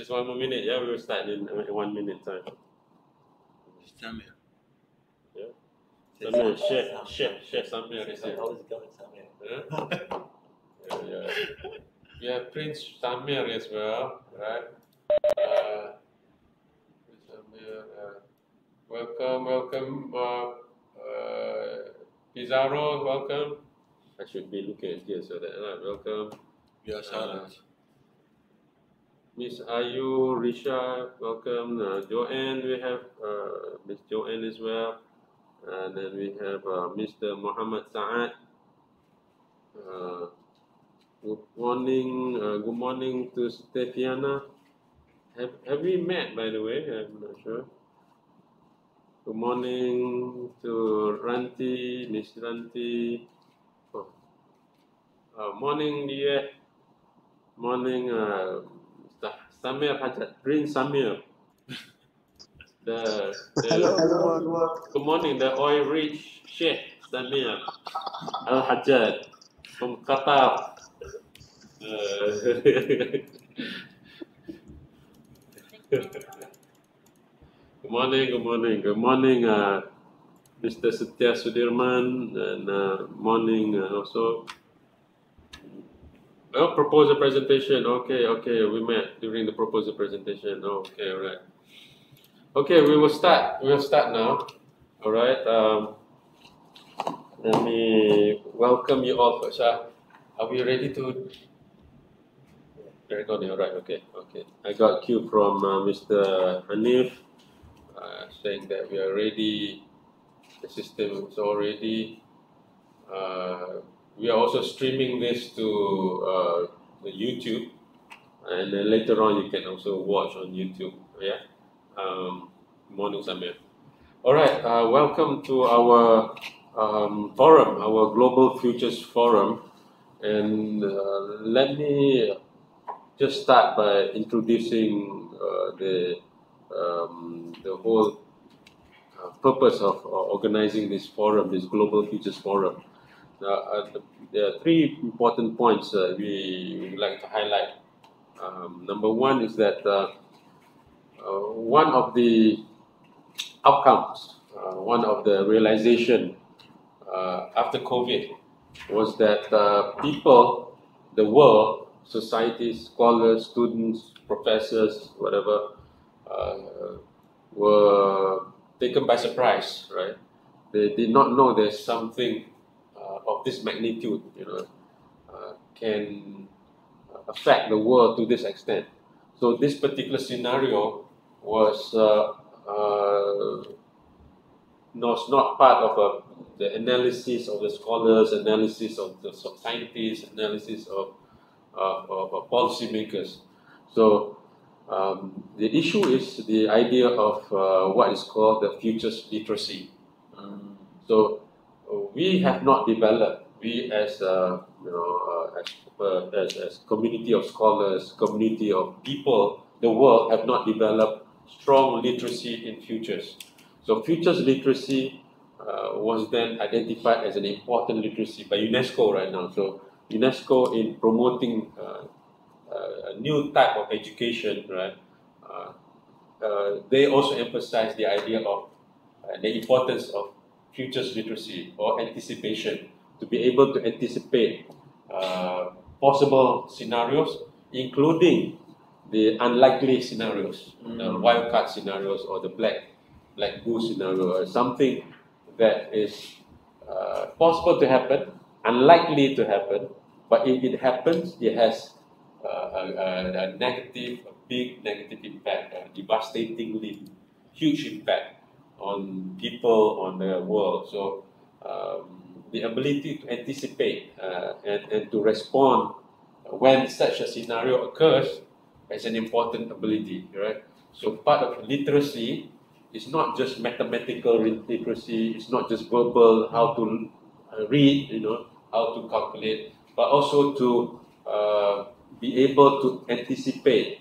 Just 1 more minute, yeah? We will start in 1 minute time. Samir. Yeah. Samir, share Samir. How's it going, Samir? Yeah. We have Prince Samir as well, right? Samir, welcome. Pizarro, welcome. I should be looking at here so that welcome. Yeah, silent. Miss Ayu, Risha, welcome. Joanne, we have Miss Joanne as well. And then we have Mr. Muhammad Saad. Good morning to Stefiana. Have we met, by the way? I'm not sure. Good morning to Ranti, Miss Ranti. Morning, dear. Morning, Samir Hajat, Prince Samir. Hello. Good morning, the oil-rich Sheikh Samir Al-Hajjat from Qatar. Good morning, Mr. Setia Sudirman, and morning also. Oh, proposal presentation. Okay, we met during the proposal presentation. Okay, all right. Okay, we will start. We'll start now. All right. Let me welcome you all first. Are we ready to? Recording. All right. Okay. I got cue from Mr. Hanif saying that we are ready. The system is all ready. We are also streaming this to the YouTube, and then later on you can also watch on YouTube. Yeah. Morning, Samir. All right. Welcome to our forum, our Global Futures Forum, and let me just start by introducing the whole purpose of organizing this forum, this Global Futures Forum. There are three important points we would like to highlight. Number one is that one of the outcomes, one of the realization after COVID was that people, the world, societies, scholars, students, professors, whatever, were taken by surprise, right? They did not know there's something of this magnitude, can affect the world to this extent. So this particular scenario was not part of the analysis of the scholars, analysis of the scientists, analysis of policymakers. So the issue is the idea of what is called the futures literacy. So we have not developed. We as community of scholars, community of people, the world have not developed strong literacy in futures. So futures literacy was then identified as an important literacy by UNESCO right now. So UNESCO, in promoting a new type of education, right? They also emphasize the idea of the importance of futures literacy or anticipation, to be able to anticipate possible scenarios, including the unlikely scenarios, the wildcard scenarios, or the black goose scenario, something that is possible to happen, unlikely to happen, but if it happens, it has a big negative impact, a devastatingly huge impact on people, on the world. So the ability to anticipate and to respond when such a scenario occurs is an important ability, right? So part of literacy is not just mathematical literacy, it's not just verbal, how to read, how to calculate, but also to be able to anticipate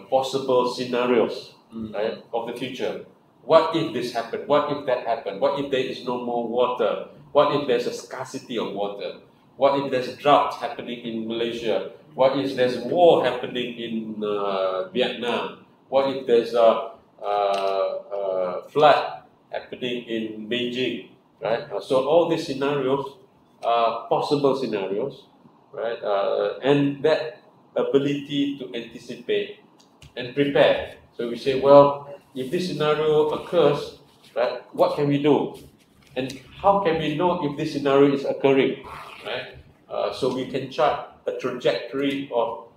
possible scenarios, right, of the future. What if this happened? What if that happened? What if there is no more water? What if there's a scarcity of water? What if there's drought happening in Malaysia? What if there's war happening in Vietnam? What if there's a flood happening in Beijing? Right. So all these scenarios are possible scenarios, right? And that ability to anticipate and prepare. So we say, well, if this scenario occurs, right, what can we do? And how can we know if this scenario is occurring, right? So we can chart a trajectory of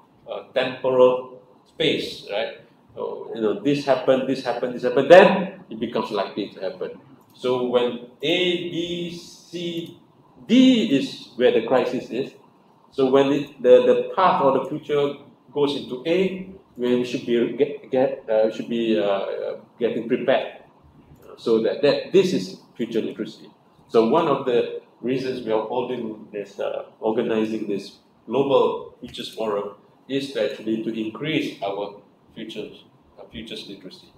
temporal space, right? So, this happened, this happened, this happened, then it becomes likely to happen. So when A, B, C, D is where the crisis is. So when the path or the future goes into A, we should be getting prepared, so that this is future literacy. So one of the reasons we are holding this, organizing this global futures forum is to actually to increase our futures literacy.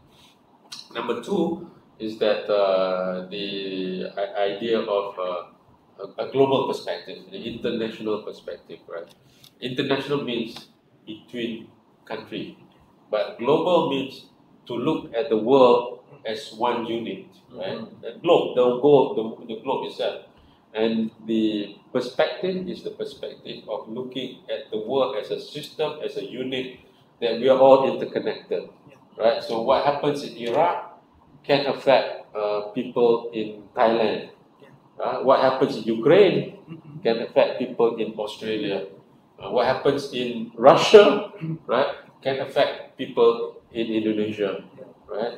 Number two is that the idea of a global perspective, the international perspective, right? International means between country, but global means to look at the world as one unit, right? The globe, the globe itself. And the perspective is the perspective of looking at the world as a system, as a unit, that we are all interconnected, right? So what happens in Iraq can affect people in Thailand. What happens in Ukraine can affect people in Australia. What happens in Russia, right, can affect people in Indonesia, right?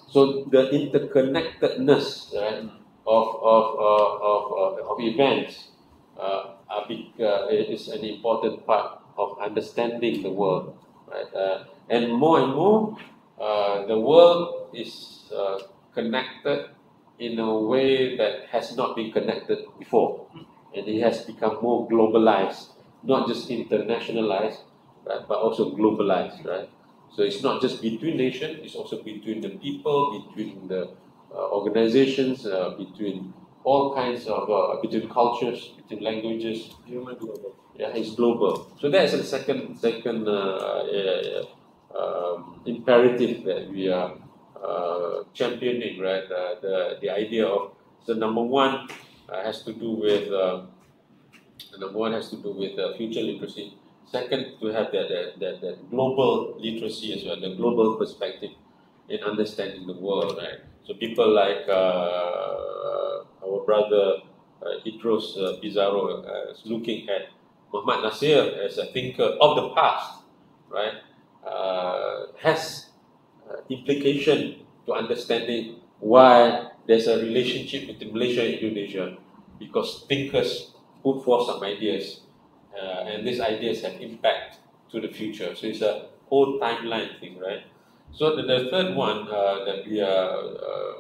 So the interconnectedness, right, of events is an important part of understanding the world, right? And more, the world is connected in a way that has not been connected before, and it has become more globalized, not just internationalized, right, but also globalized, right? So it's not just between nations; it's also between the people, between the organizations, between all kinds of between cultures, between languages. Human global. Yeah, it's global. So that's the second imperative that we are championing, right? The idea of, so number one has to do with future literacy. Second, to have that global literacy as well, the global perspective in understanding the world, right? So people like our brother Idros Pizarro is looking at Muhammad Nasir as a thinker of the past, right? Has implication to understanding why there's a relationship between Malaysia and Indonesia, because thinkers put forth some ideas, and these ideas have impact to the future. So it's a whole timeline thing, right? So the third one that we are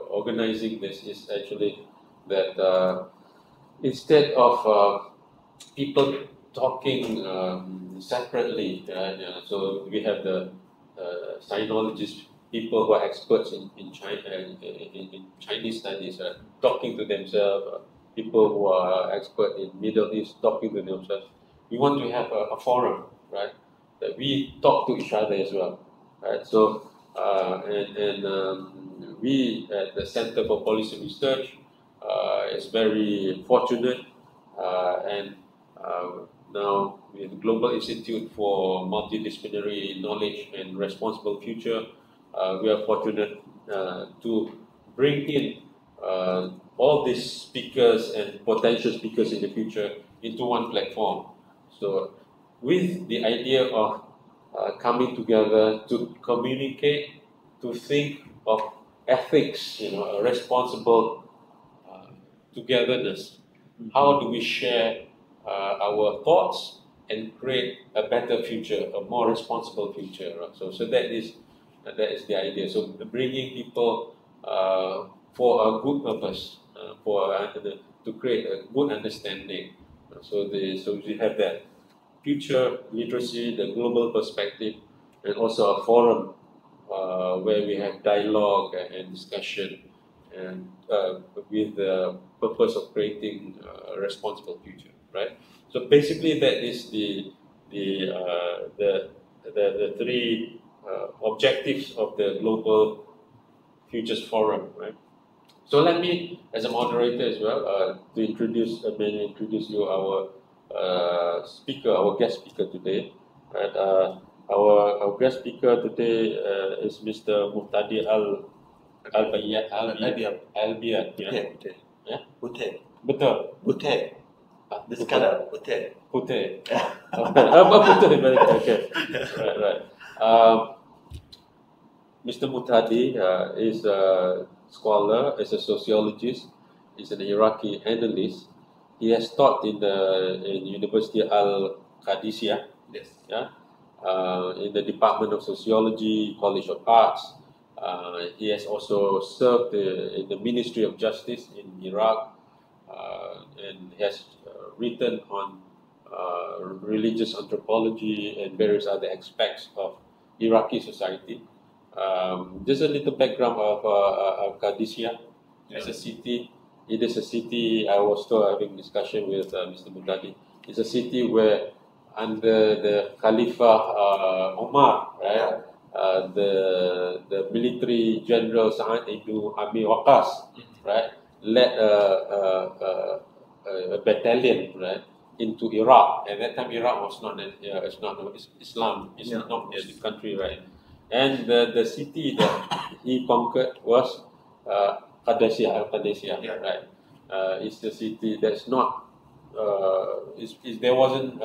organizing this is actually that instead of people talking separately, so we have the sinologists, people who are experts in China, in Chinese studies, talking to themselves, people who are expert in Middle East talking to themselves. We want to have a forum, right, that we talk to each other as well, right? So we at the Center for Policy Research is very fortunate, and now with the Global Institute for Multidisciplinary Knowledge and Responsible Future, we are fortunate to bring in all these speakers and potential speakers in the future into one platform. So with the idea of coming together to communicate, to think of ethics, a responsible togetherness. How do we share our thoughts and create a better future, a more responsible future? Right? So that is the idea. So bringing people for a good purpose, to create a good understanding. So we have that future literacy, the global perspective, and also a forum where we have dialogue and discussion, and with the purpose of creating a responsible future. right? So basically, that is the three objectives of the Global Futures Forum, right? So let me, as a moderator as well, to introduce you our speaker, our guest speaker today. Right? Our guest speaker today is Mr. Muhtadi Alabyadh. Yeah. Yeah. Betul. This color, putih. Putih. Putih. Okay. Right. Mr. Muhtadi is a scholar, is a sociologist, is an Iraqi analyst. He has taught in University Al-Qadisiyah, Yes. yeah, in the Department of Sociology, College of Arts. He has also served in the Ministry of Justice in Iraq, and has written on religious anthropology and various other aspects of Iraqi society. Just a little background of Qadisiyah as a city. It is a city, I was still having discussion with Mr. Muhtadi. It's a city where under the Khalifa Omar, right, the military general Sa'ad ibn Abi Waqas, right, led a battalion, right, into Iraq. At that time, Iraq was not Islam. It's not the country, right? And the city that he conquered was Qadisiyah, right? It's the city that's not. There wasn't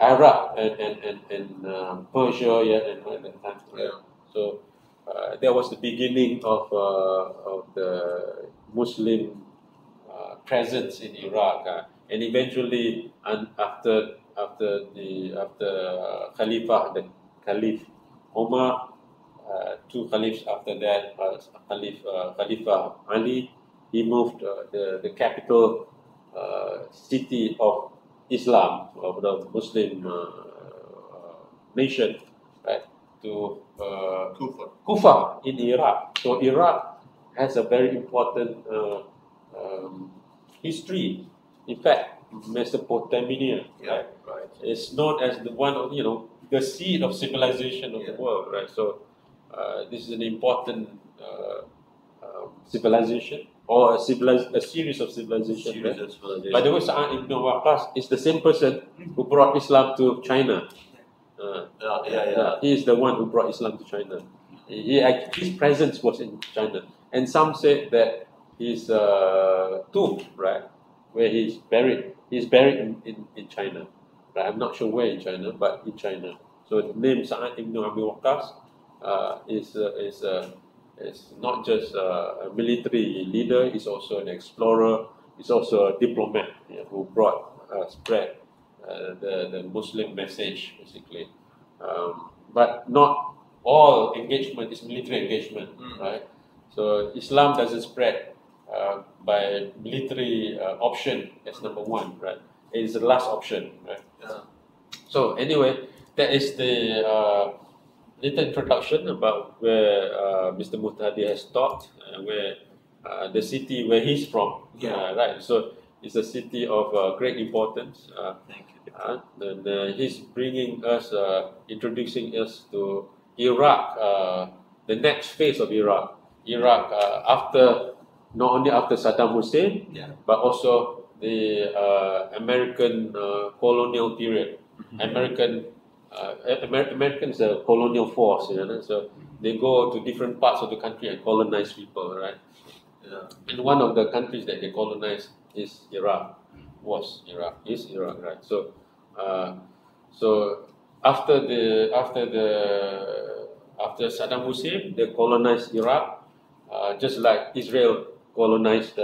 Iraq and Persia yet at that time. Right? So that was the beginning of the Muslim presence in Iraq, and eventually, after the Caliph Omar, two caliphs after that, Khalifa Ali, he moved the capital city of Islam, of the Muslim nation, right, to Kufa in Iraq. So Iraq has a very important history. In fact, Mesopotamia, right, is known as the one of the seed of civilization of the world, right? So this is an important civilization, or a series of civilizations. Right? By the way, Sa'ad ibn Waqas is the same person who brought Islam to China. He is the one who brought Islam to China. His presence was in China, and some say that his tomb, right, where he's buried in China. Right? I'm not sure where in China, but in China. So the name Sa'ad ibn Abi Waqqas is not just a military leader. He's also an explorer. He's also a diplomat, who spread the Muslim message, basically. But not all engagement is military engagement, right? So Islam doesn't spread by military option as number one, right? It is the last option, right? So anyway, that is the little introduction about where Mr. Muhtadi has taught, where the city where he's from, right? So it's a city of great importance. Thank you. And he's bringing us, introducing us to Iraq, the next phase of Iraq. Iraq not only after Saddam Hussein, but also the American colonial period. Americans are colonial force, so they go to different parts of the country and colonize people, right? And one of the countries that they colonized is Iraq, is Iraq, right? So, after Saddam Hussein, they colonized Iraq, just like Israel colonized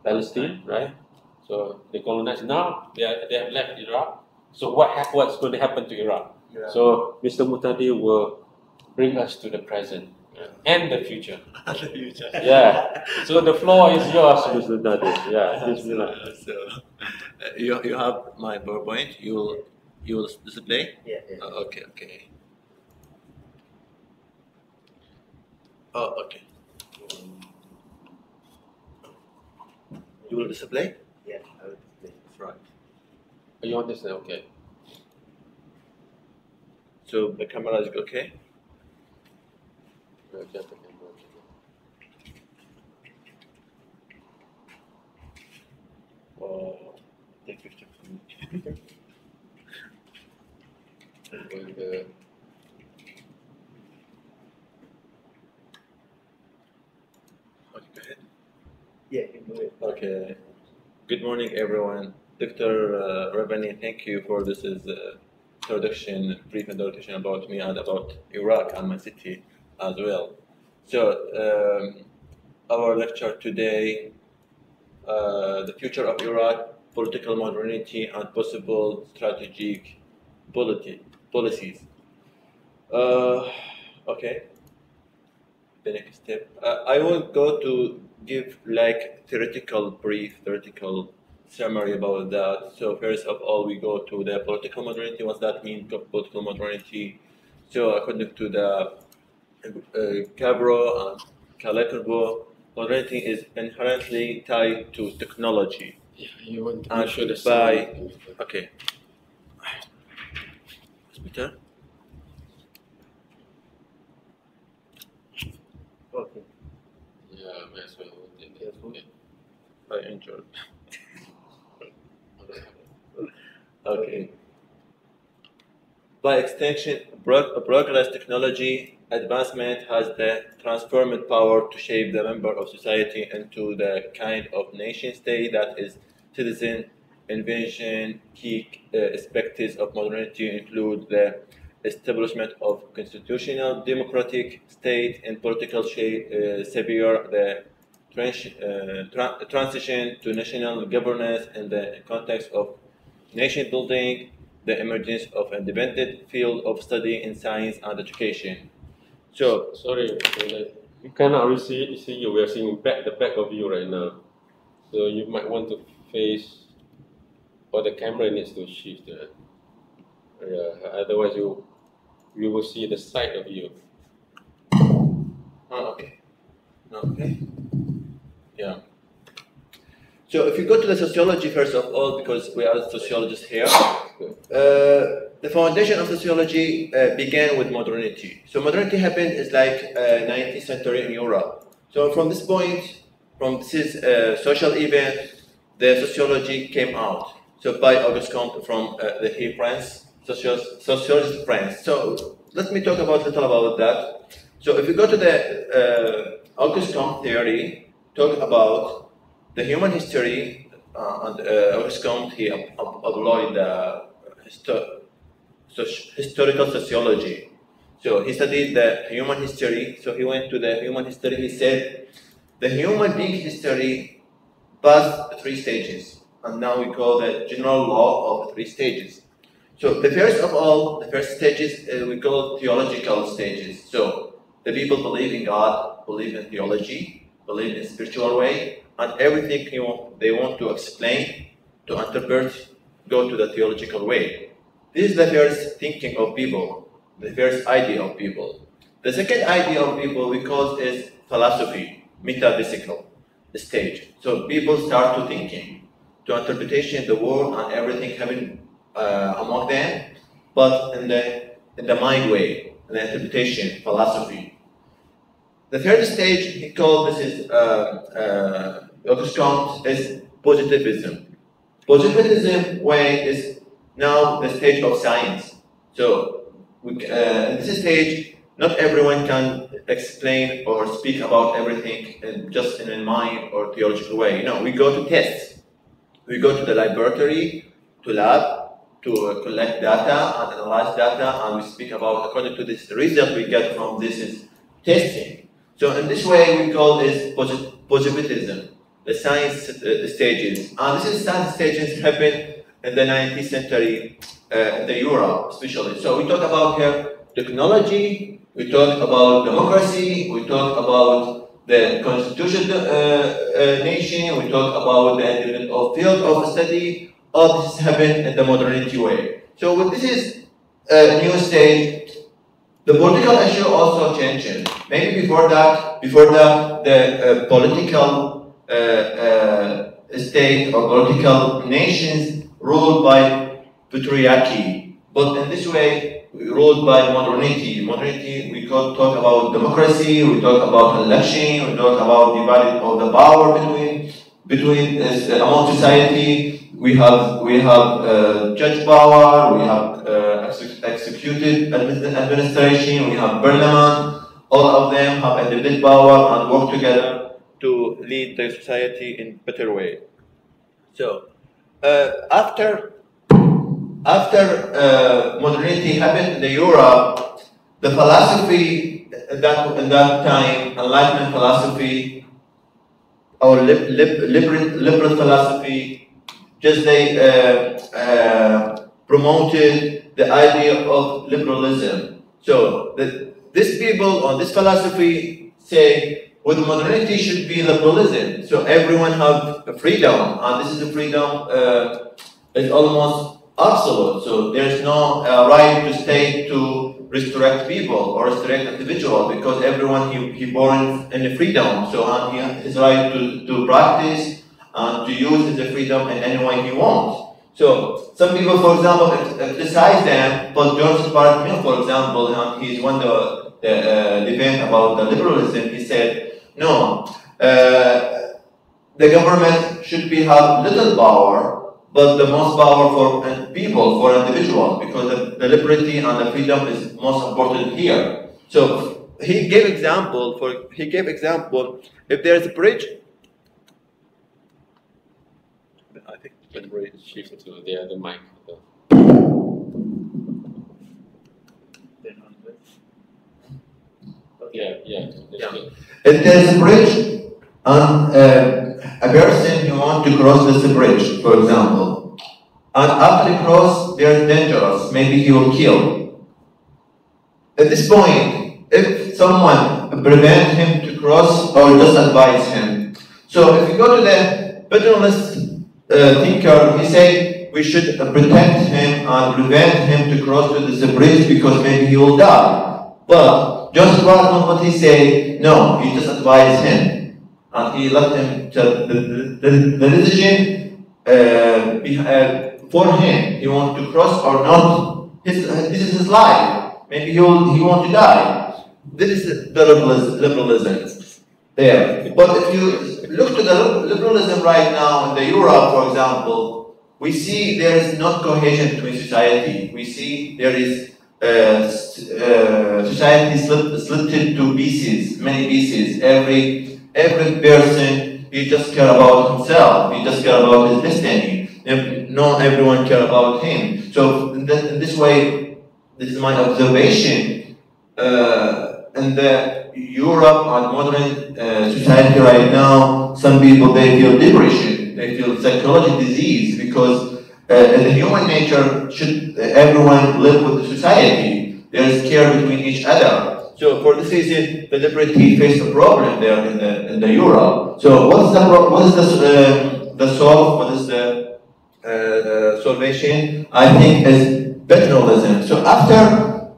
Palestine, right? So they colonized. Now they have left Iraq. So what's going to happen to Iraq? So Mr. Muhtadi will bring us to the present and the future. Yeah. So the floor is yours, Mr. Muhtadi. Yeah. So you have my PowerPoint. You will display. Okay. Okay. You will display. Yeah, I will display. Right. You understand? Okay. So the camera is okay? Just the camera. Take picture for me. Okay, go ahead. Yeah, you can do it. Okay. Good morning, everyone. Dr. Reevany, thank you for this brief introduction about me and about Iraq and my city as well. So, our lecture today, the future of Iraq, political modernity and possible strategic policies. Okay. The next step. I will go to give like theoretical summary about that. So first of all, we go to the political modernity. What that mean? Political modernity. So according to the Cabro and Calacarbo, modernity is inherently tied to technology. Yeah, you want to And show the by sound. okay. Hospital. Okay. Yeah, may as well. Okay. I enjoyed. Okay. By extension, progress technology advancement has the transformative power to shape the member of society into the kind of nation state that is citizen invention. Key aspects of modernity include the establishment of constitutional democratic state and political sphere, the transition to national governance in the context of nation building, the emergence of independent field of study in science and education. So, Sorry, we cannot really see you. We are seeing the back of you right now. So you might want to face, or the camera needs to shift. Yeah, otherwise we will see the side of you. okay. Okay. Yeah. So if you go to the sociology first of all, because we are sociologists here, the foundation of sociology began with modernity. So modernity happened is like 19th century in Europe. So from this point, from this social event, the sociology came out. So by Auguste Comte from the France, sociologist France. So let me talk about little about that. So if you go to the Auguste Comte theory, talk about the human history, and Auguste Comte, he applied the historical sociology. So he studied the human history. So he went to the human history. He said the human being history passed 3 stages, and now we call the general law of 3 stages. So the first of all, the first stages we call theological stages. So the people believe in God, believe in theology, believe in spiritual way, and everything they want to explain, to interpret, go to the theological way. This is the first thinking of people, the first idea of people. The second idea of people we call is philosophy, metaphysical stage. So people start to thinking, to interpretation the world and everything happening among them, but in the mind way, in the interpretation, philosophy. The third stage he called this is Auguste Comte is positivism. Positivism way is now the stage of science. So in this stage, not everyone can explain or speak about everything just in a mind or theological way. No, we go to tests. We go to the laboratory, to lab, to collect data and analyze data, and we speak about according to this result we get from this is testing. So in this way we call this positivism, the science stages. And this is science stages happen in the 19th century in the Europe especially. So we talk about here technology, we talk about democracy, we talk about the constitutional nation, we talk about the field of study. All this happened in the modernity way. So with this is a new stage. The political issue also changes. Maybe before that, the political state or political nations ruled by patriarchy. But in this way, ruled by modernity. Modernity, we could talk about democracy, we talk about election, we talk about dividing of the power between among society. We have judge power, we have executive administration, we have parliament. All of them have independent power and work together to lead the society in better way. So after modernity happened in the Europe, the philosophy in that time, Enlightenment philosophy or liberal philosophy, just they promoted the idea of liberalism. So these people on this philosophy say, with modernity should be liberalism. So everyone have freedom, and this is a freedom is almost absolute. So there's no right to state to restrict people or restrict individual, because everyone he born in the freedom. So and he has his right to practice and to use his freedom in any way he wants. So some people, for example, criticize them, but George Bartman, for example, he's one of the debate about the liberalism. He said, no, the government should have little power, but the most power for people, for individuals, because the liberty and the freedom is most important here. So he gave example. If there is a bridge, I think the bridge shift to the other mic. Yeah. If there is a bridge and a person who wants to cross this bridge, for example, and after he cross, they are dangerous. Maybe he will kill. At this point, if someone prevent him to cross or just advise him. So if you go to the paternalist thinker, he say we should protect him and prevent him to cross to this bridge because maybe he will die. But Joseph Barton, what he say? No, he just advised him, and he left him to the decision for him. He want to cross or not. This is his life. Maybe he want to die. This is the liberalism there. But if you look to the liberalism right now in the Europe, for example, we see there is not cohesion between society. We see there is society split into pieces, many pieces. Every person, he just care about himself. He just care about his destiny. Not everyone care about him. So in this way, this is my observation. In the Europe and modern society right now, some people they feel depression, they feel psychological disease because. The human nature should everyone live with the society. There is care between each other. So for this reason, the liberty faced a problem there in the Europe. So what is the solve? What is the solution? I think is paternalism. So after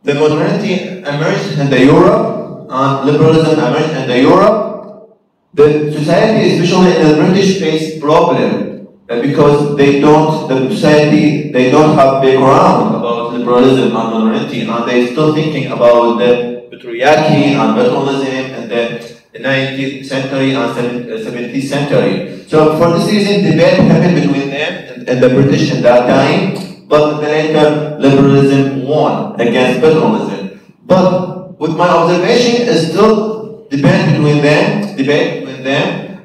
the modernity emerged in the Europe and liberalism emerged in the Europe, the society, especially in the British, faced problem. Because the society, they don't have background about liberalism and modernity, and they're still thinking about the patriarchy and paternalism in the 19th century and 17th century. So for this reason, debate happened between them and the British at that time, but later liberalism won against paternalism. But with my observation, is still debate between them,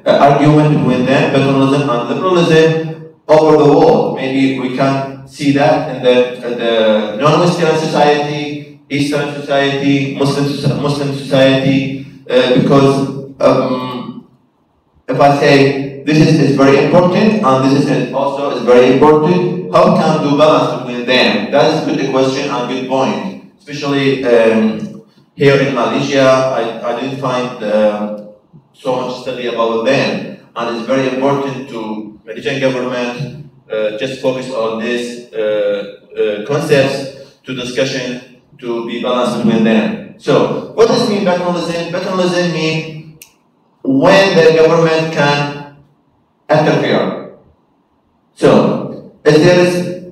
argument between them, paternalism and liberalism over the world. Maybe we can see that in the non-Western society, Eastern society, Muslim society, because if I say this is very important and this is also very important, how can we do balance between them? That is a good question and good point. Especially here in Malaysia, I didn't find so much study about them, and it's very important to Malaysian government just focus on these concepts to discussion to be balanced between them. So what does mean paternalism? Paternalism means when the government can interfere. So if there is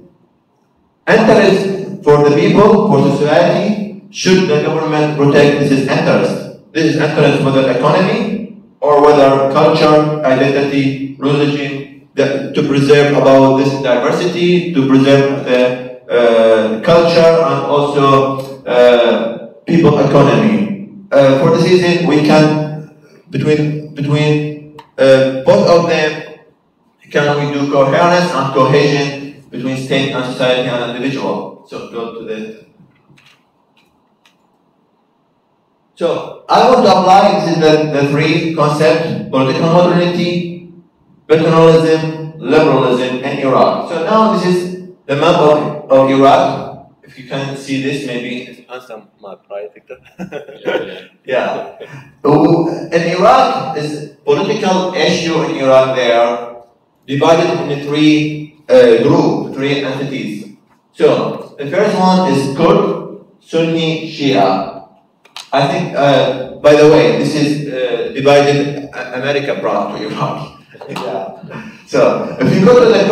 Interest for the people, for society, should the government protect this interest? This is interest whether economy or whether culture, identity, religion, to preserve about this diversity, to preserve the culture and also people economy. For this reason, we can between both of them, can we do coherence and cohesion between state and society and individual? So go to the. So I want to apply this is the three concepts: political modernity, paternalism, liberalism in Iraq. So now this is the map of Iraq. If you can see this, maybe answer my pride, Victor. Yeah. In Iraq, is political issue in Iraq there divided into three groups, three entities. So the first one is Kurd, Sunni, Shia. I think, by the way, this is divided. America brought to Iraq. Yeah. So if you go to the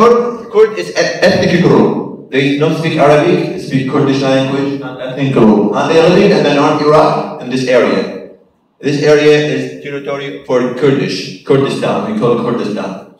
Kurd is an ethnic group. They don't speak Arabic, they speak Kurdish language and ethnic group. And they are living in the North Iraq, in this area. This area is territory for Kurdistan, we call it Kurdistan.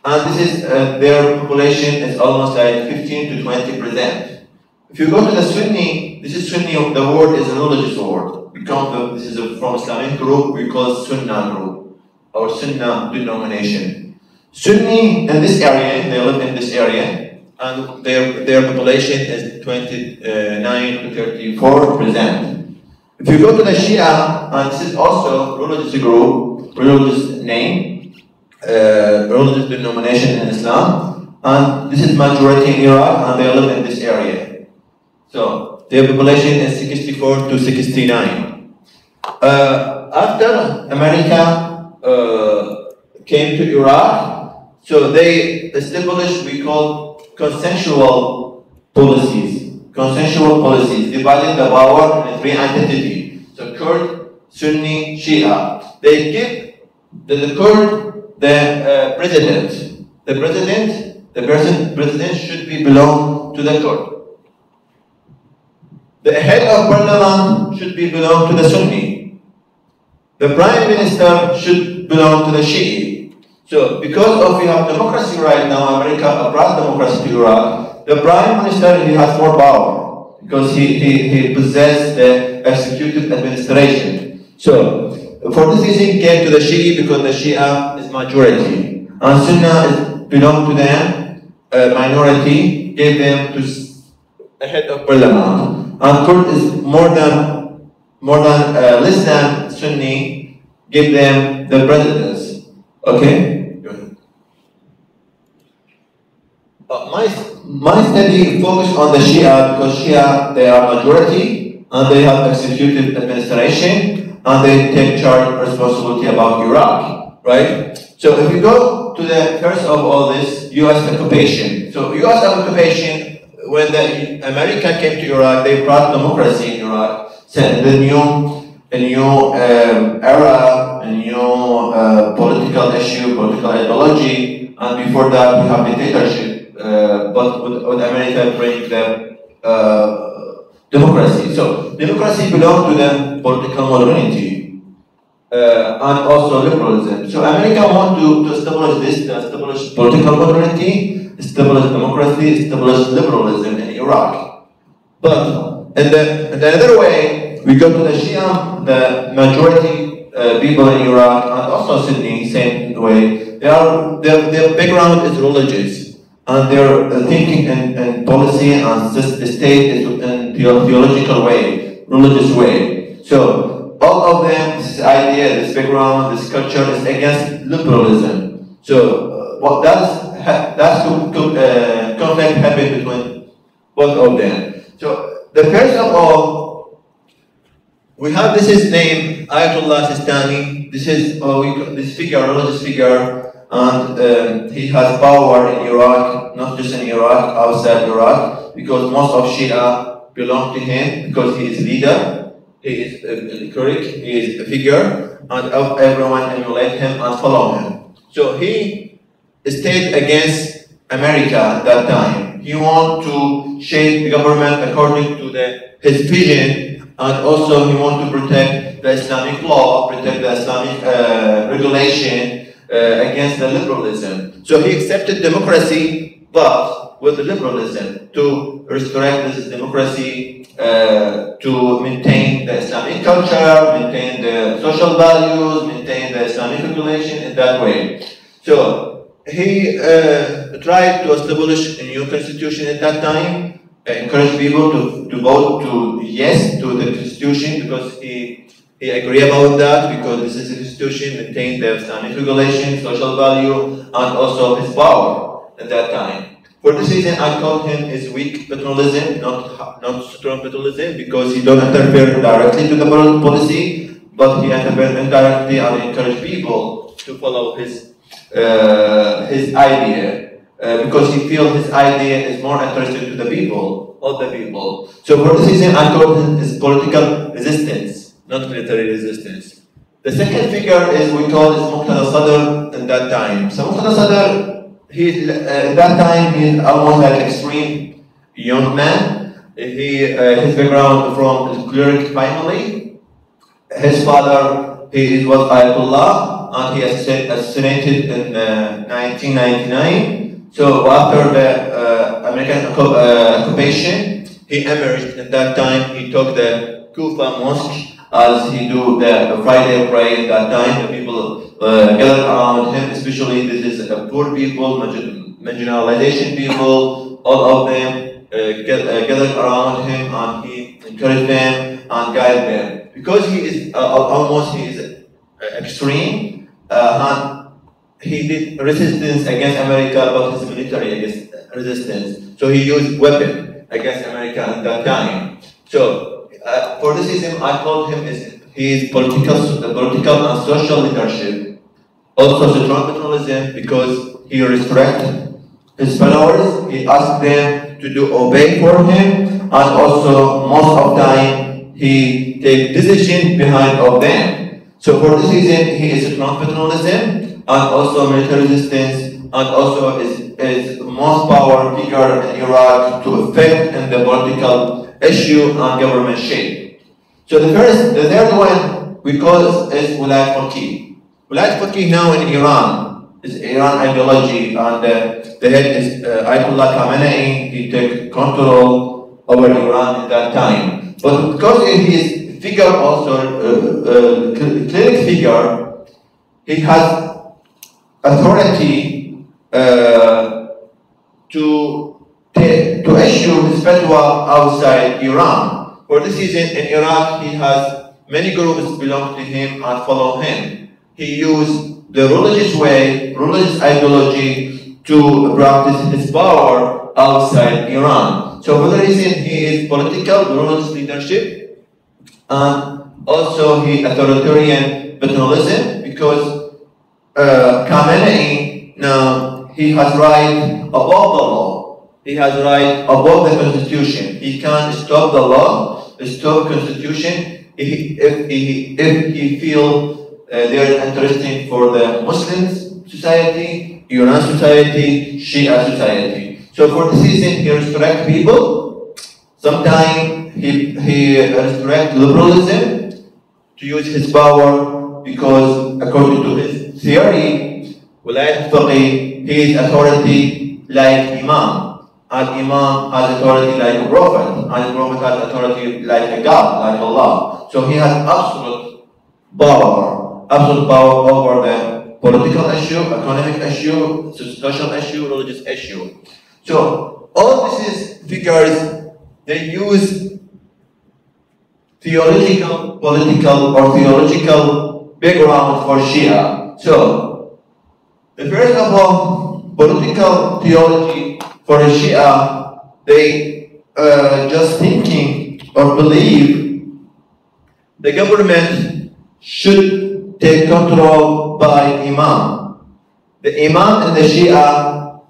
And this is, their population is almost like 15 to 20%. If you go to the Sunni, this is Sunni, the word is a religious word. This is from Islamic group, we call it Sunnah group, or Sunnah denomination. Sunni in this area, they live in this area, and their population is 29 to 34%. If you go to the Shia, and this is also religious group, religious name, religious denomination in Islam, and this is majority in Iraq, and they live in this area. So their population is 64 to 69. After America came to Iraq, so they established we call consensual policies, dividing the power in three entities. So Kurd, Sunni, Shia. They give the Kurd the president. The president should be belong to the Kurd. The head of parliament should be belong to the Sunni. The prime minister should belong to the Shia. So, because of we have democracy right now, America brought democracy to Iraq, the prime minister, he has more power because he possesses the executive administration. So, for this reason, he came to the Shia because the Shia is majority. And Sunnah belong to them, minority, gave them to a head of parliament. And Kurd is less than Sunni, give them the presidents. Okay? My study focused on the Shia because Shia, they are majority and they have executive administration and they take charge responsibility about Iraq, right? So if we go to the first of all this, U.S. occupation. So U.S. occupation, when the America came to Iraq, they brought democracy in Iraq. So the new era, a new political issue, political ideology, and before that we have dictatorship. But with America bring the democracy. So democracy belongs to the political modernity and also liberalism. So America want to establish this, to establish political modernity, establish democracy, establish liberalism in Iraq. But in the other way, we go to the Shia, the majority people in Iraq, and also Sunni, same way. Their background is religious. And their thinking and policy and the state is in theological way, religious way. So all of them, this idea, this background, this culture is against liberalism. So what that's conflict happen between both of them. So the first of all, we have this is named Ayatollah Sistani. This is this figure, religious figure. And he has power in Iraq, not just in Iraq, outside Iraq, because most of Shia belong to him, because he is leader, he is correct, he is a figure, and everyone emulate him and follow him. So he stayed against America at that time. he wants to shape the government according to his vision, and also he wants to protect the Islamic law, protect the Islamic regulation against the liberalism. So he accepted democracy, but with the liberalism to resurrect this democracy, to maintain the Islamic culture, maintain the social values, maintain the Islamic regulation in that way. So he tried to establish a new constitution at that time, encourage people to vote to yes to the constitution because he agreed about that, because this is a constitution, maintain the Islamic regulation, social value, and also his power at that time. For this reason, I call him as weak paternalism, not strong paternalism, because he don't interfere directly to the policy, but he interferes indirectly and encourage people to follow his idea, because he feels his idea is more interesting to the people, all the people. So for this reason, I call him as political resistance, not military resistance. The second figure is we call is Muhtadi Sadr in that time. So Muhtadi Sadr, at that time, he's almost like an extreme young man. His background from a cleric family. His father, he was Ayatollah, and he assassinated in 1999. So after the American occupation, he emerged. At that time, he took the Kufa mosque as he do the Friday prayer. At that time, the people gathered around him, especially this is poor people, marginalization people, all of them gathered around him, and he encouraged them and guided them. Because he is extreme, and he did resistance against America, but his military against resistance. So he used weapon against America at that time. So for this reason, I call him his political and social leadership. Also strong paternalism, because he respected his followers, he asked them to obey for him, and also most of the time he take decision behind of them. So for this reason, he is strong paternalism and also military resistance, and also is most power figure in Iraq to affect in the political issue and government shape. So the third one we call is Wilayat Faqih. Wilayat Faqih now in Iran is Iran ideology, and the head is Ayatollah Khamenei. He took control over Iran at that time. But because he is figure also cleric figure, he has authority to issue his fatwa outside Iran. For this reason, in Iraq, he has many groups belong to him and follow him. He used the religious way, religious ideology to practice his power outside Iran. So for the reason he is political, religious leadership, and also he authoritarian paternalism, because Khamenei now he has right above the law. He has right above the constitution. He can stop the law, stop constitution if he feels they are interesting for the Muslims society, Iran society, Shia society. So for this reason, he restricts people. Sometimes he restricts liberalism to use his power, because according to his theory, Wilayat Faqih, he is authority like Imam, and Imam has authority like a Prophet, and the Prophet has authority like a God, like Allah. So he has absolute power over the political issue, economic issue, social issue, religious issue. So all these figures, they use theological, political, or theological background for Shia. So the first of all, political theology for the Shia, they just thinking or believe the government should take control by Imam. The Imam in the Shia,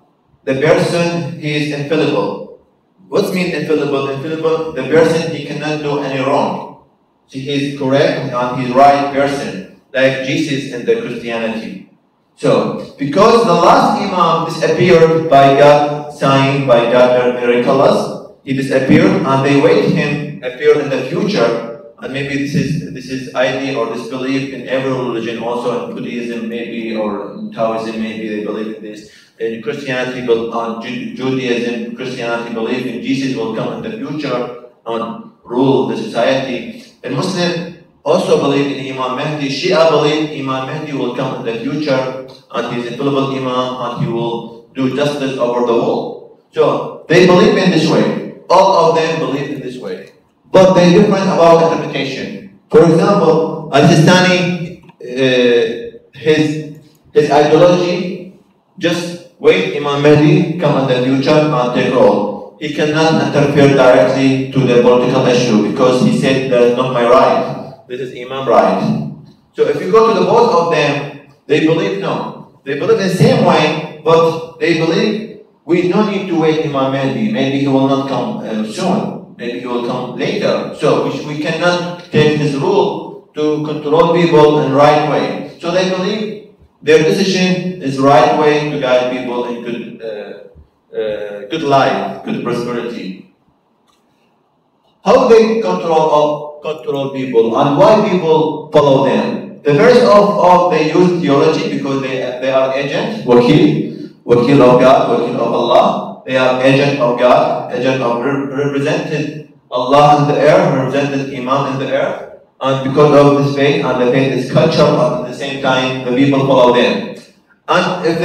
the person, he is infallible. What means infallible? Infallible, the person, he cannot do any wrong. So he is correct and he is right person, like Jesus in the Christianity. So, because the last Imam disappeared by God sign by God miraculous. He disappeared, and they wait him appear in the future. And maybe this is idea or this belief in every religion, also in Buddhism maybe, or in Taoism maybe they believe in this. In Christianity, but on Judaism, Christianity believe in Jesus will come in the future and rule the society. And Muslim also believe in Imam Mahdi. Shia believe Imam Mahdi will come in the future, and he's a infallible Imam, and he will do justice over the world. So they believe in this way. All of them believe in this way. But they're different about interpretation. For example, Al-Sistani, his ideology, just wait Imam Mahdi come in the future and take role. He cannot interfere directly to the political issue because he said that's not my right. This is Imam right. So if you go to the both of them, they believe no. They believe in the same way, but they believe we don't need to wait Imam Mahdi. Maybe he will not come soon. Maybe he will come later. So we cannot take his rule to control people in the right way. So they believe their decision is the right way to guide people in good life, good prosperity. How they control people and why people follow them? The first of all, they use theology because they are agents, wakil of God, wakil of Allah. They are agent of God, agent of represented Allah in the earth, represented Imam in the earth. And because of this faith, and the faith is culture, but at the same time, the people follow them. And if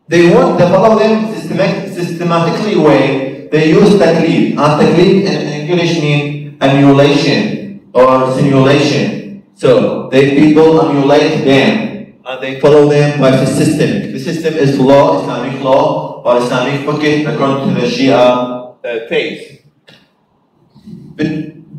they want to follow them systematically way, they use taklid. And taklid in English means emulation or simulation. So people emulate them. And they follow them by the system. The system is law, Islamic law, or Islamic fiqh according to the Shia faith. But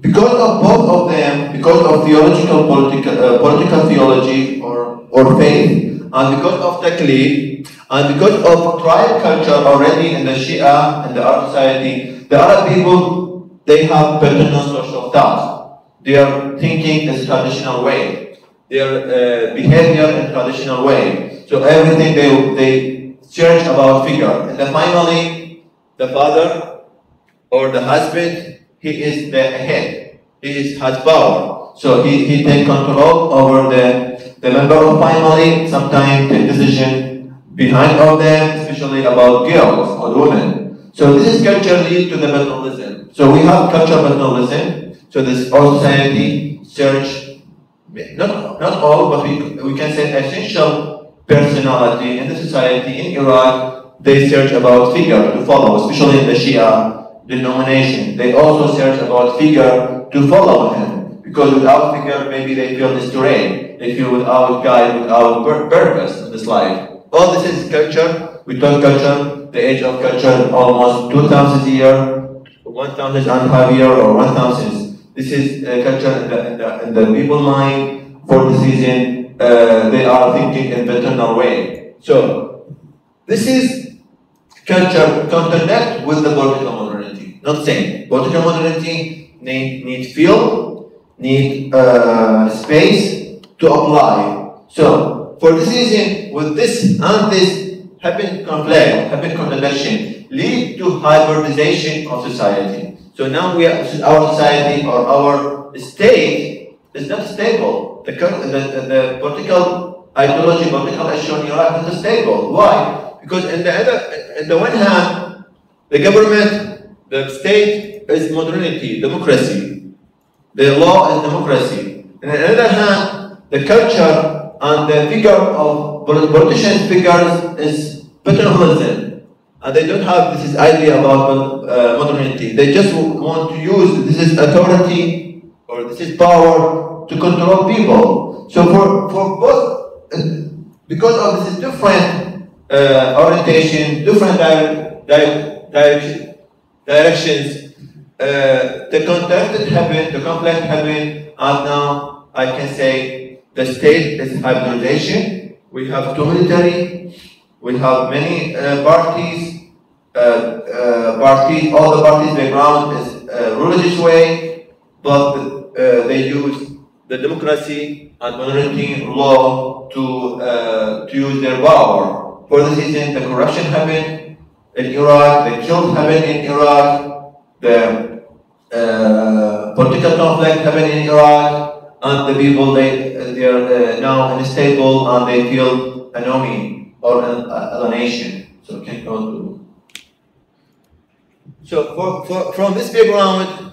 because of both of them, because of political theology or faith, and because of taqlid, and because of tribe culture already in the Shia and the Arab society, the Arab people, they have paternal social thought. They are thinking in traditional way. Their behavior in traditional way. So everything they search about figure. In the family, the father or the husband, he is the head. He has power. So he takes control over the member of family, sometimes take decision behind of them, especially about girls or women. So this is culture lead to the paternalism. So we have culture paternalism. So this our society search not all, but we can say essential personality in the society in Iraq. They search about figure to follow, especially in the Shia denomination. They also search about figure to follow him, because without figure, maybe they feel destroyed. They feel without guide, without purpose in this life. All this is culture. We talk culture. The age of culture almost 2,000 years, 1,500 years, or 1,000. This is culture in the people mind. For this reason, they are thinking in paternal way. So this is culture connect with the political modernity. Not same. Political modernity need field, need space to apply. So for this reason, with this and this happen conflict, happen contradiction, lead to hybridization of society. So now our society or our state is not stable. The political ideology, political issue in Iraq is not stable. Why? Because in the one hand, the government, the state is modernity, democracy. The law is democracy. And on the other hand, the culture and the figure of politician figures is paternalism. And they don't have this idea about modernity. They just want to use this is authority or this is power to control people. So for both, because of this is different orientation, different directions, the conflict happened, and now I can say the state is hybridization. We have two military. We have many parties. All the parties' background is religious way, but they use the democracy and minority law to use their power. for this reason, the corruption happened in Iraq, the kills happened in Iraq, the political conflict happened in Iraq, and the people they are now unstable and they feel anomie or alienation. So can go to. So from this background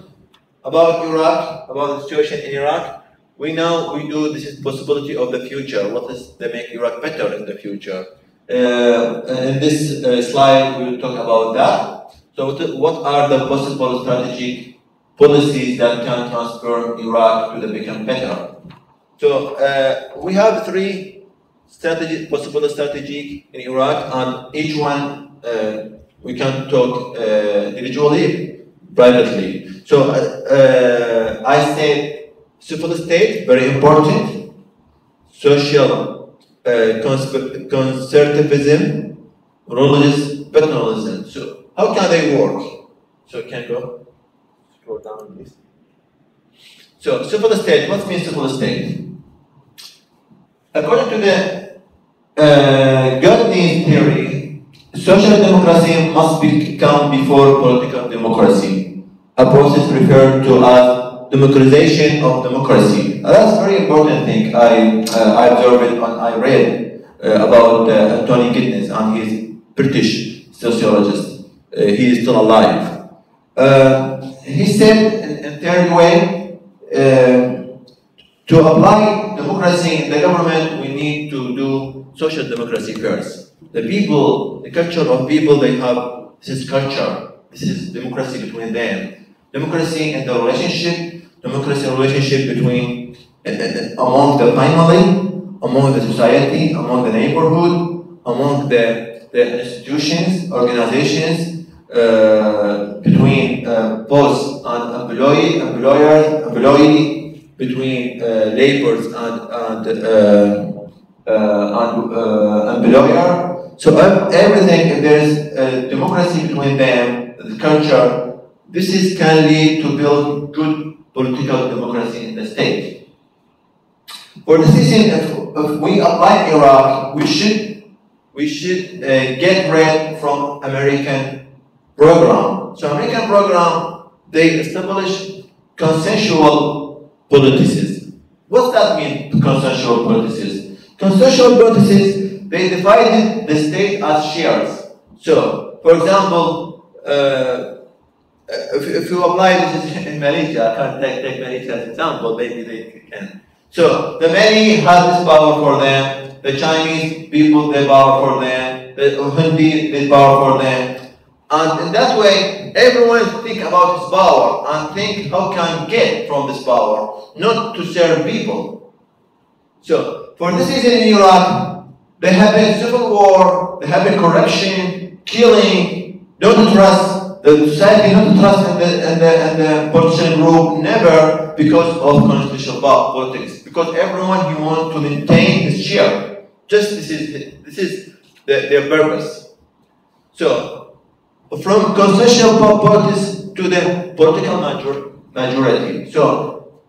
about Iraq, about the situation in Iraq, we do this is possibility of the future. What is to make Iraq better in the future? In this slide, we will talk about that. So what are the possible strategic policies that can transform Iraq to become better? So we have three possible strategies in Iraq, and each one we can talk individually, privately. So I said civil state, very important, social conservatism, religious paternalism. So how can they work? So can go scroll down, please. So civil state. What means civil state? According to the Gandhi theory, social democracy must come before political democracy, a process referred to as democratization of democracy. That's a very important thing. I observed it when I read about Anthony Giddens, and he's British sociologist. He is still alive. He said in third way, to apply democracy in the government, we need to do social democracy first. The people, the culture of people, they have this is culture. This is democracy between them. Democracy in the relationship. Democracy relationship between among the family, among the society, among the neighborhood, among the institutions, organizations, between boss and employee, between laborers and employer. So everything, if there is democracy between them, the culture, this can lead to build good political democracy in the state. For this reason, if we apply Iraq, we should get rid from American program. So American program, they establish consensual politics. What's that mean, consensual politics? Consensual politics, they divided the state as shares. So, for example, if you apply this in Malaysia, I can't take Malaysia as an example, maybe they can. So the many have this power for them, the Chinese people, they power for them, the Hindi, they power for them. And in that way, everyone think about his power and think how can get from this power, not to serve people. So for this reason in Iraq, there have been civil war, there have been corruption, killing, don't trust. The society not trust in the political group, never because of constitutional politics. Because everyone he wants to maintain his share. Just this is their purpose. So from constitutional politics to the political majority. So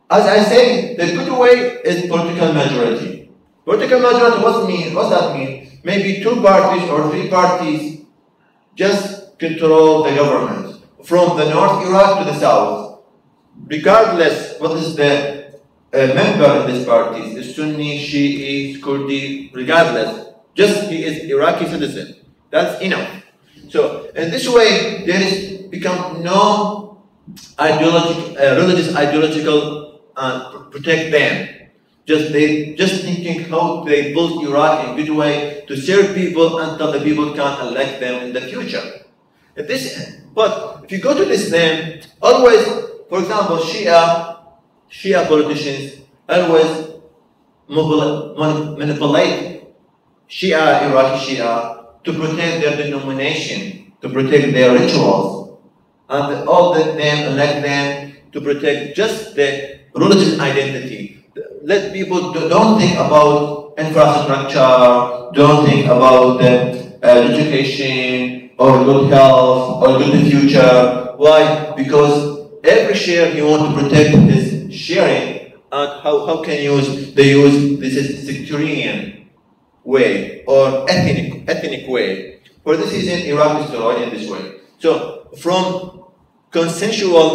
as I say, the good way is political majority. Political majority, what's that mean? Maybe 2 parties or 3 parties just control the government from the North Iraq to the South. Regardless what is the member in this party, is Sunni, Shi'i, Kurdi, regardless, just he is Iraqi citizen. That's enough. So in this way, there is become no religious ideological protect them. Just thinking how they build Iraq in a good way to serve people until the people can elect them in the future. But if you go to Islam, always, for example, Shia politicians always manipulate Iraqi Shia to protect their denomination, to protect their rituals, and all that them elect them to protect just the religious identity. Let people don't think about infrastructure, don't think about education, or good health, or good future. Why? Because every share you want to protect his sharing, and how can they use this is sectarian way or ethnic way. For this reason, Iraq is divided in this way. So from consensual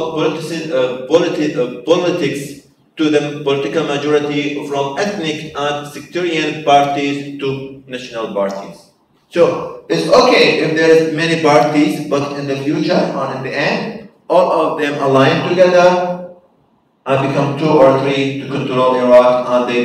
politics to the political majority, from ethnic and sectarian parties to national parties. So it's okay if there is many parties, but in the future or in the end, all of them align together and become 2 or 3 to control Iraq, and the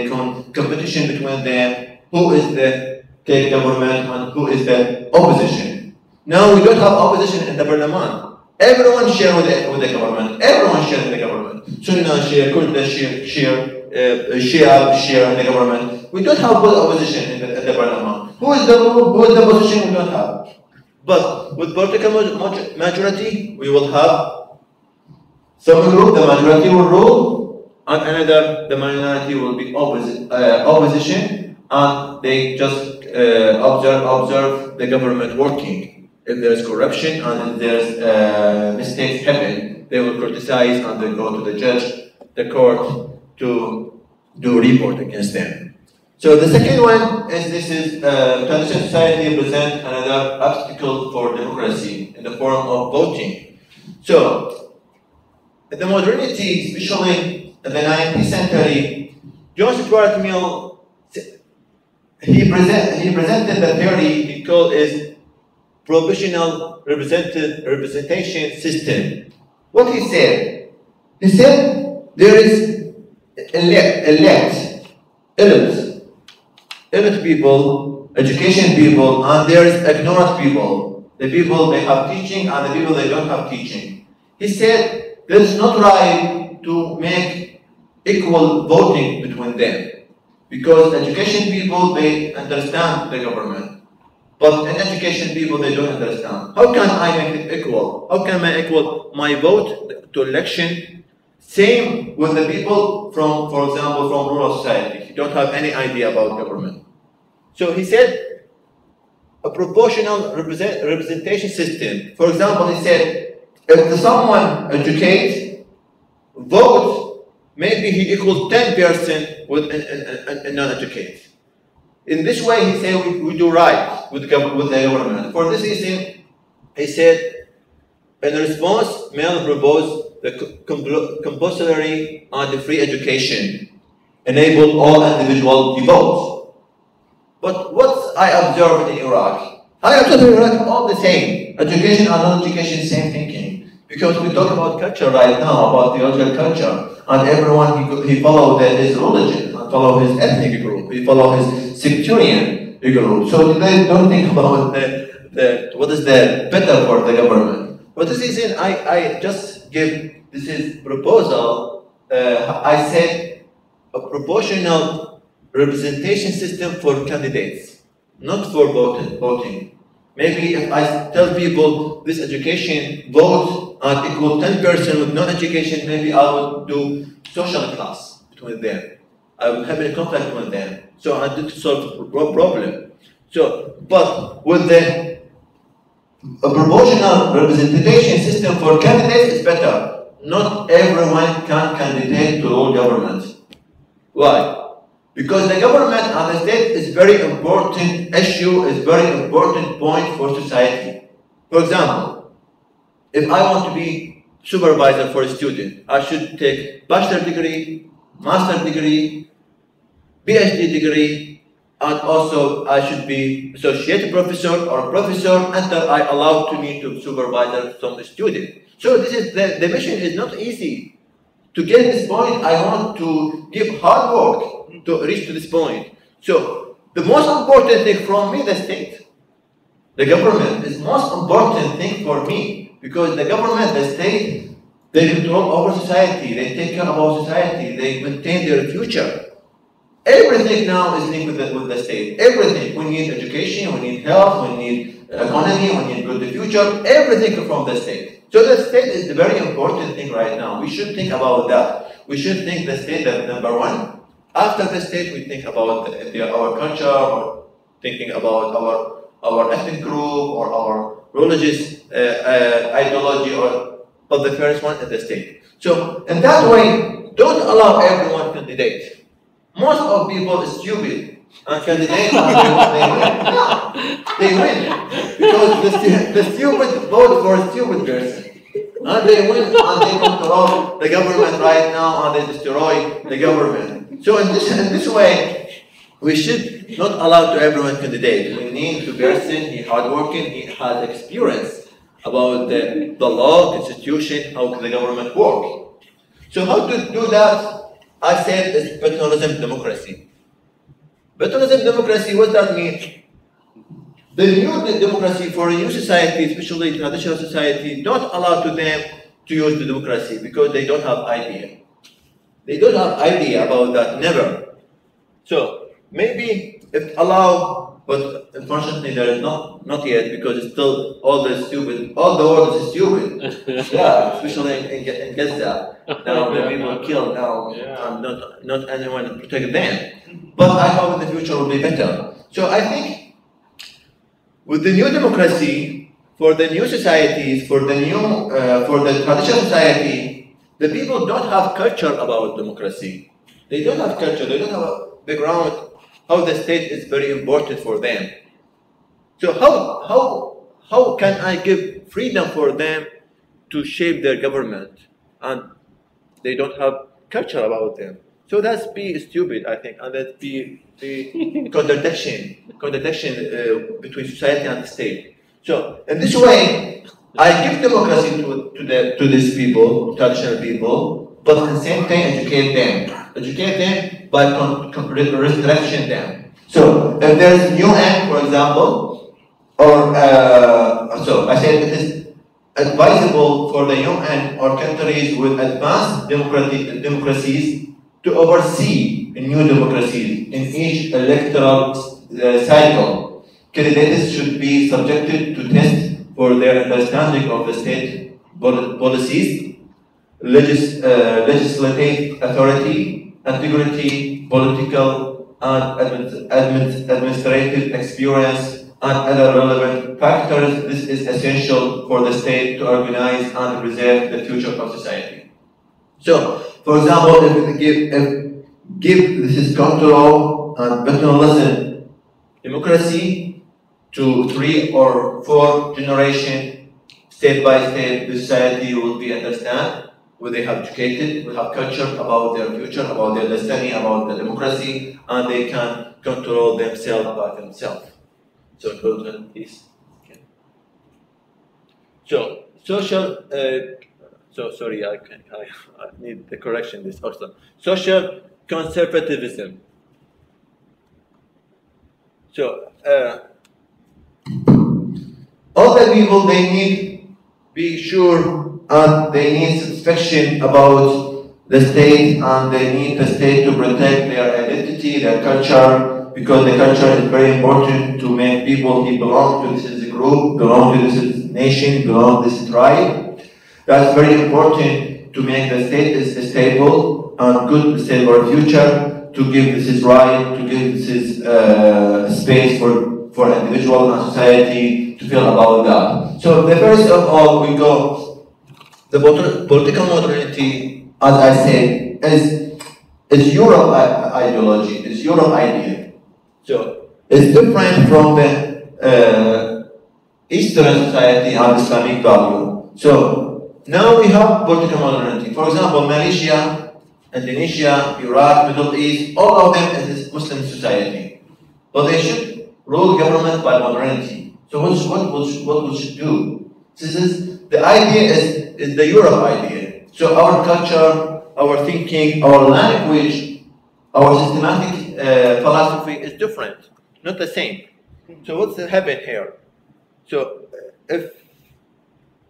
competition between them, who is the state government and who is the opposition. Now we don't have opposition in the parliament. Everyone share with the government. Everyone share in the government. Sunni share, Kurd share, Shia share in the government. We don't have good opposition in the parliament. Who is the opposition? We don't have. But with political majority, we will have some group, the majority will rule, and another, the minority will be opposition, and they just observe the government working. If there is corruption and if there is mistakes happen, they will criticize and they go to the judge, the court, to do report against them. So the second one is transition society presents another obstacle for democracy in the form of voting. So in the modernity, especially in the 19th century, John Stuart Mill, he presented the theory he called is proportional representation system. What he said? He said there is elite people, education people, and there is ignorant people. The people they have teaching and the people they don't have teaching. He said there is not right to make equal voting between them, because education people they understand the government. But in education, people, they don't understand. How can I make it equal? How can I equal my vote to election? Same with the people from, for example, from rural society. You don't have any idea about government. So he said, a proportional representation system. For example, he said, if someone educates, vote, maybe he equals 10% with a non-educated. In this way, he said we do right with the government. For this reason, he said, in response, Mill proposed the compulsory and free education, enable all individuals to vote. But what I observed in Iraq, all the same. Education and non-education, same thinking. Because we talk about culture right now, about theological culture, and everyone he followed his religion, and follow his ethnic group, he follow his sectarian group. So they don't think about what is the better for the government. For this reason, I just give this proposal. I said a proportional representation system for candidates, not for voting. Maybe if I tell people this education vote and equal 10% with non-education, maybe I would do social class between them. I would have a conflict with them. So I did solve the problem. So, but with the proportional representation system for candidates is better. Not everyone can candidate to all government. Why? Because the government and the state is very important issue, is very important point for society. For example, if I want to be supervisor for a student, I should take bachelor degree, master degree, PhD degree, and also I should be associate professor or professor until I allowed to me to supervise some student. So this is the mission is not easy. To get this point, I want to give hard work to reach to this point. So the most important thing from me, the state, the government is most important thing for me, because the government, the state, they control our society, they take care of our society, they maintain their future. Everything now is linked with the state. Everything. We need education, we need health, we need economy, we need good future. Everything from the state. So the state is the very important thing right now. We should think about that. We should think the state as number one. After the state, we think about our culture, or thinking about our ethnic group or our religious ideology, but the first one is the state. So in that way, don't allow everyone to candidate. Most of people are stupid. and candidate and they win. No, they win because the stupid vote for a stupid person. And they win and they control the government right now and they destroy the government. So in this way, we should not allow to everyone candidate. We need to person, he hardworking, he has experience about the law, constitution, how the government works. So how to do that? I said is paternalism democracy. Paternalism democracy, what does that mean? The new democracy for a new society, especially traditional society, don't allow to them to use the democracy because they don't have idea. They don't have idea about that, never. So maybe if allow, but unfortunately there is not yet because it's still all the world is stupid. Yeah, especially in Gaza. Now the people killed now, and not anyone to protect them. But I hope in the future will be better. So I think with the new democracy, for the new societies, for the traditional society, the people don't have culture about democracy. They don't have culture. They don't have a background how the state is very important for them. So how can I give freedom for them to shape their government, and they don't have culture about them? So that's be stupid, I think, and that's be contradiction between society and the state. So in this way, I give democracy to these people, traditional people, but at the same time educate them by restriction them. So if there is new act, for example, or so I said it is advisable for the UN or countries with advanced democracies to oversee new democracies in each electoral cycle. Candidates should be subjected to tests for their understanding of the state policies, legislative authority, integrity, political and administrative experience, and other relevant factors. This is essential for the state to organize and preserve the future of society. So, for example, if we give this is control and paternalism democracy to 3 or 4 generations, step by step, the society will be understand, where they have educated, will have culture about their future, about their destiny, about the democracy, and they can control themselves by themselves. So, please. Okay. So, social. So sorry, I need the correction. This also social conservatism. So all the people they need be sure and they need satisfaction about the state and they need the state to protect their identity, their culture, because the culture is very important to make people belong to this group, belong to this nation, belong to this tribe. That's very important to make the state stable and good, stable future, to give this right, to give this space for individual and society to feel about that. So the first of all, we go, the political modernity, as I said, is Europe ideology, is Europe idea. So it's different from the Eastern society and Islamic value. So now we have political modernity. For example, Malaysia, Indonesia, Iraq, Middle East, all of them is Muslim society. But they should rule government by modernity. So what we should do? This is the idea is the Europe idea. So our culture, our thinking, our language, our systematic philosophy is different, not the same. So what's happened here? So if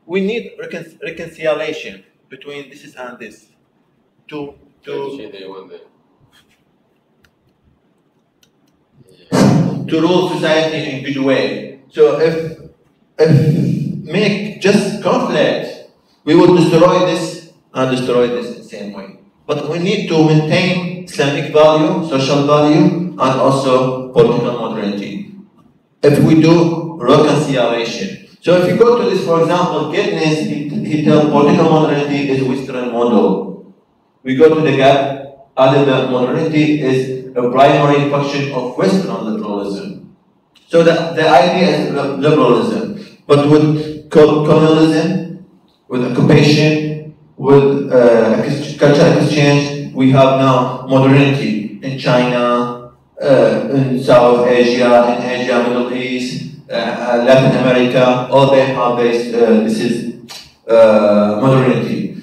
we need reconciliation between this and this to rule society in a good way. So if make just conflict, we will destroy this and destroy this in the same way. But we need to maintain Islamic value, social value, and also political modernity. If we do reconciliation. So if you go to this, for example, Keynes, he tells political modernity is Western model. We go to the gap, other than modernity is a primary function of Western liberalism. So the idea is liberalism, but with colonialism, with occupation, with cultural exchange, we have now modernity in China, in South Asia, in Asia, Middle East, Latin America. All they have this is modernity.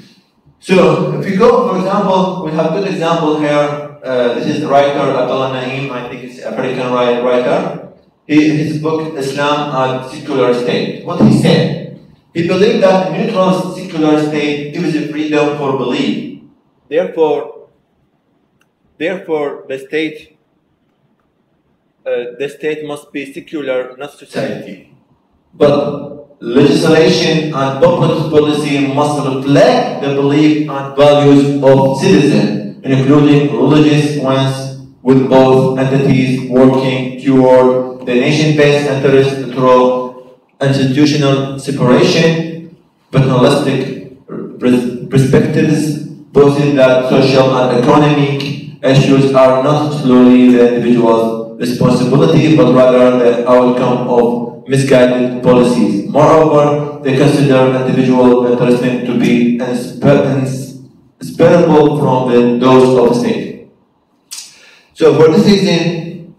So if you go, for example, we have a good example here. This is the writer Abdullah Naim. I think it's African writer. His book Islam and Secular State. What he said, he believed that a neutral secular state gives you freedom for belief. Therefore, the state must be secular, not society. But legislation and public policy must reflect the belief and values of citizens, including religious ones, with both entities working toward the nation-based interest through institutional separation, paternalistic perspectives, posing that social and economic issues are not solely the individual's responsibility, but rather the outcome of misguided policies. Moreover, they consider individual interests to be inseparable from those of the state. So for this reason,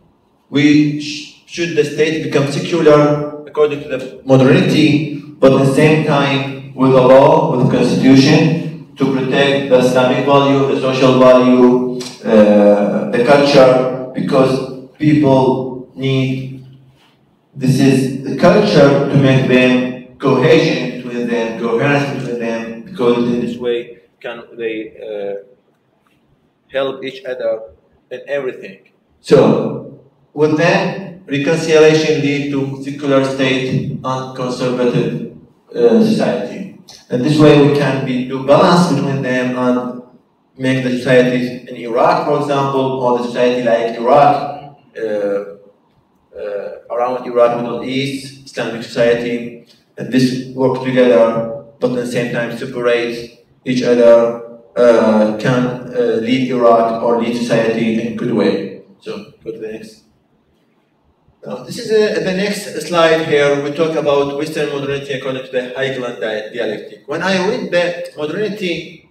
should the state become secular according to the modernity, but at the same time with a law, with a constitution, to protect the Islamic value, the social value, the culture, because people need, this is the culture to make them cohesion between them, coherence between them, because in this way can they help each other in everything. So, with that, reconciliation lead to secular state and conservative society. And this way we can do balance between them and make the societies in Iraq, for example, or the society like Iraq, around Iraq, Middle East, Islamic society, and this work together, but at the same time separate each other, can lead Iraq or lead society in a good way. So, go to the next. Now, this is the next slide here. We talk about Western modernity according to the Hegelian dialectic. When I read the modernity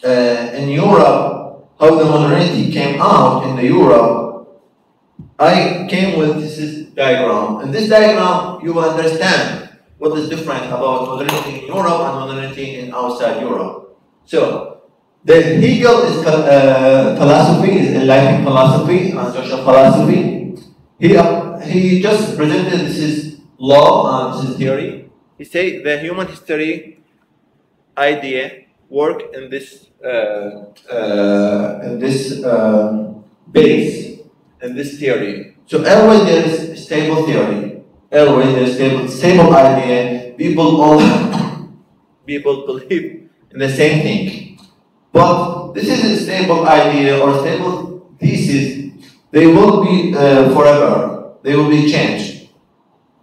in Europe, how the modernity came out in the Europe, I came with this diagram. In this diagram, you will understand what is different about modernity in Europe and modernity in outside Europe. So, the Hegel is philosophy, is enlightened philosophy and social philosophy. He just presented this is law and this is theory. He said the human history idea work in this base, in this theory. So always there is stable theory. Always there is stable idea. People believe in the same thing. But this is a stable idea or stable thesis. They will be forever. They will be changed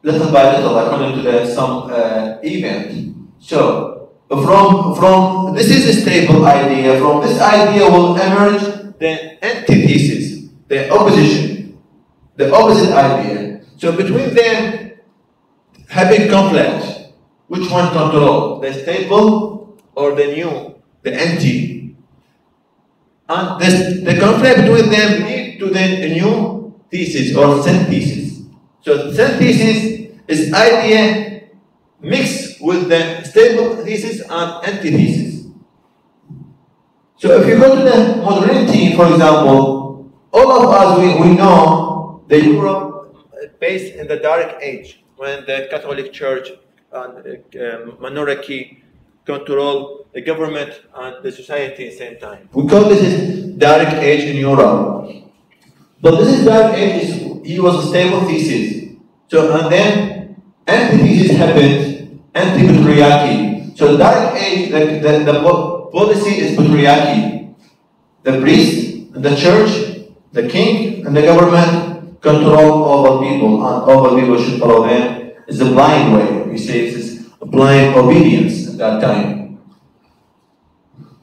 little by little according to some event. So from this is a stable idea. From this idea will emerge the antithesis, the opposition, the opposite idea. So between them having conflict, which one control? The stable or the new, the anti? And the conflict between them lead to the new thesis or synthesis. So synthesis is idea mixed with the stable thesis and antithesis. So if you go to the modernity, for example, all of us, we know the Europe based in the Dark Age, when the Catholic Church and monarchy control the government and the society at the same time. We call this Dark Age in Europe. But this is Dark Age, it was a stable thesis. So, and then antithesis happened, anti-patriarchy. So the Dark Age, the policy is patriarchy. The priest, the church, the king, and the government control all the people, and all the people should follow them. It's a blind way. We say it's a blind obedience at that time.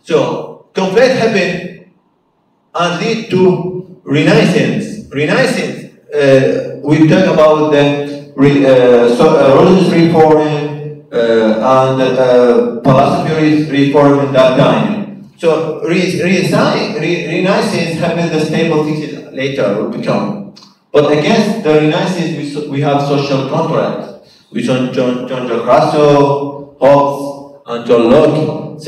So, conflict happened and lead to Renaissance. We talk about the religious reform and philosophy reform in that time. So Renaissance happened, the stable thesis later will become. But against the Renaissance, we have social contract. We John Rousseau, Hobbes, and John Locke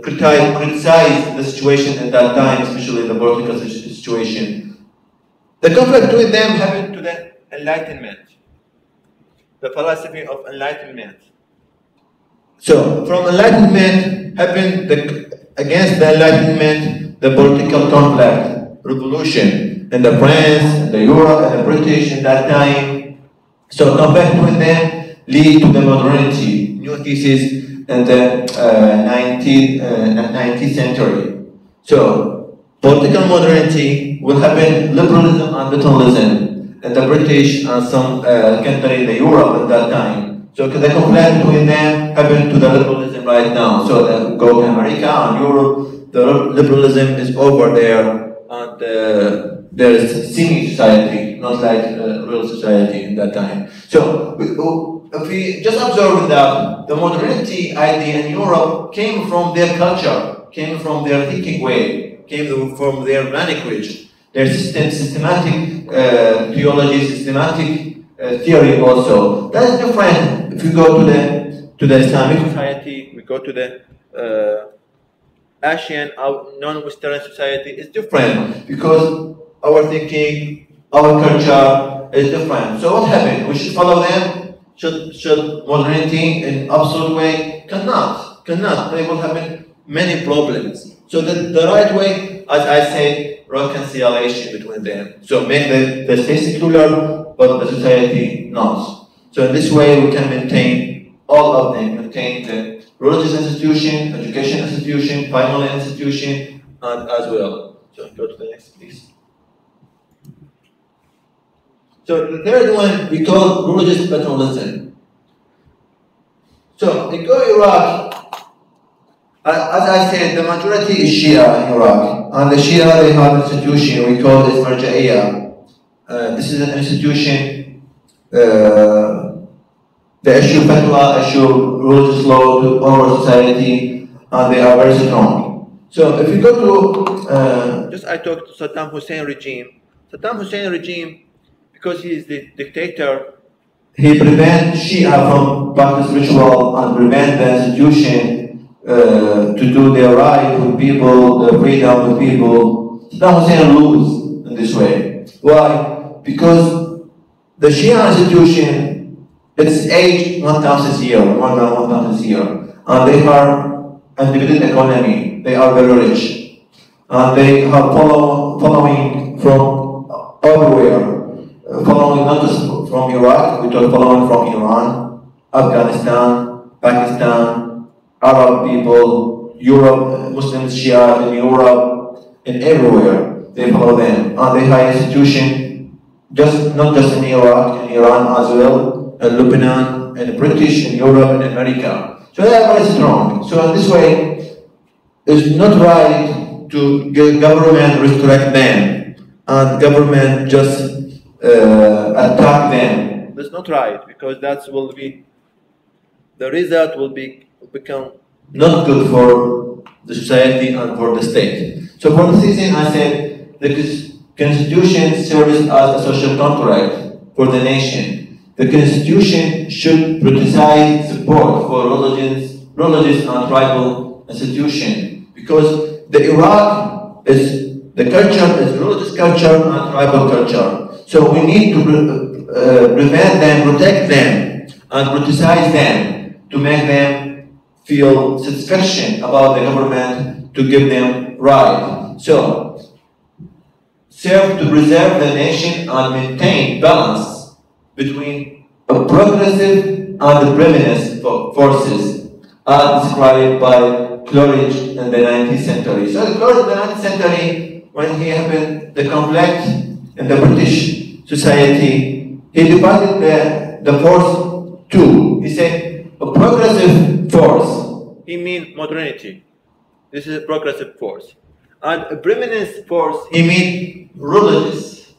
criticize the situation at that time, especially the political situation. The conflict with them happened to the Enlightenment, the philosophy of Enlightenment. So, from Enlightenment happened against the Enlightenment, the political conflict, revolution in the France, in the Europe, and the British in that time. So, conflict with them lead to the modernity, new thesis in the 19th century. So, political modernity will happen liberalism and liberalism in the British and some country in Europe at that time. So the conflict between them happened to the liberalism right now. So go to America and Europe, the liberalism is over there, and there is semi-society, not like real society in that time. So if we just observe that the modernity idea in Europe came from their culture, came from their thinking way, came from their language, their systematic theology, systematic theory also. That's different. If we go to the Islamic society, we go to the Asian, non-Western society, it's different because our thinking, our culture is different. So what happened? We should follow them. Should modernity in absolute way? Cannot. They will have many problems. So the right way, as I said, reconciliation between them. So make the state secular, but the society not. So in this way, we can maintain all of them, maintain the religious institution, education institution, family institution, and as well. So go to the next, please. So the third one we call religious paternalism. So in Iraq, as I said, the majority is Shia in Iraq, and the Shia they have an institution we call it Marja'iyah. This is an institution. They issue fatwa, issue religious law to our society, and they are very strong. So if you go to just I talked to Saddam Hussein regime. Saddam Hussein regime, because he is the dictator, he prevents Shia from practice ritual and prevent the institution to do their right with people, the freedom with people. Saddam Hussein lose in this way. Why? Because the Shia institution, its age 1,000 years, more than 1,000 years, and they are independent economy. They are very rich, and they have following from everywhere. Following not just from Iraq, we talk following from Iran, Afghanistan, Pakistan, Arab people, Europe, Muslims, Shia in Europe, and everywhere they follow them. And they have institution not just in Iraq, in Iran as well, in Lebanon, and British, in Europe, and America. So they are very strong. So in this way, it's not right to government restrict them, and government just attack them. That's not right, because that will be, the result will become not good for the society and for the state. So for this reason, I said the Constitution serves as a social contract for the nation. The Constitution should prioritize support for religious and tribal institutions, because the Iraq is the culture is religious culture and tribal culture. So we need to prevent them, protect them, and criticize them to make them feel satisfaction about the government to give them right. So serve to preserve the nation and maintain balance between progressive and primitive forces, as described by Coleridge in the 19th century. So Coleridge in the 19th century, when he happened the conflict in the British society, he divided the force two. He said a progressive force. He means modernity. This is a progressive force. And a preeminence force, he means religious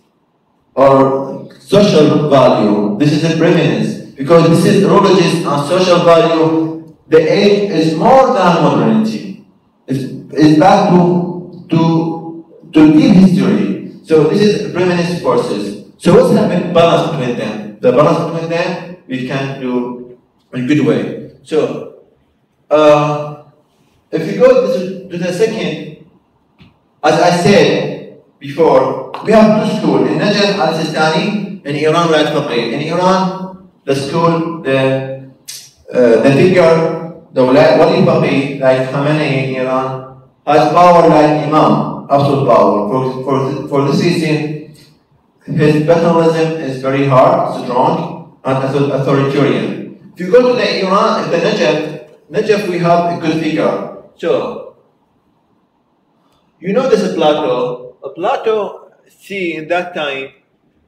or social value. This is a preeminence because this is religious and social value. The age is more than modernity. It's back to deep history. So this is preeminence forces. So what's happened? Balance between them. The balance between them we can do in a good way. So if you go to the second, as I said before, we have two schools in Najaf al-Sistani, in Iran, Faqih. In Iran, the school, the figure, the Wali Faqih, like Khamenei in Iran, has power like Imam, absolute power. For this reason, his paternalism is very hard, strong, and authoritarian. If you go to the Iran, the Najaf, we have a good figure. So, you know this Plato. Plato see in that time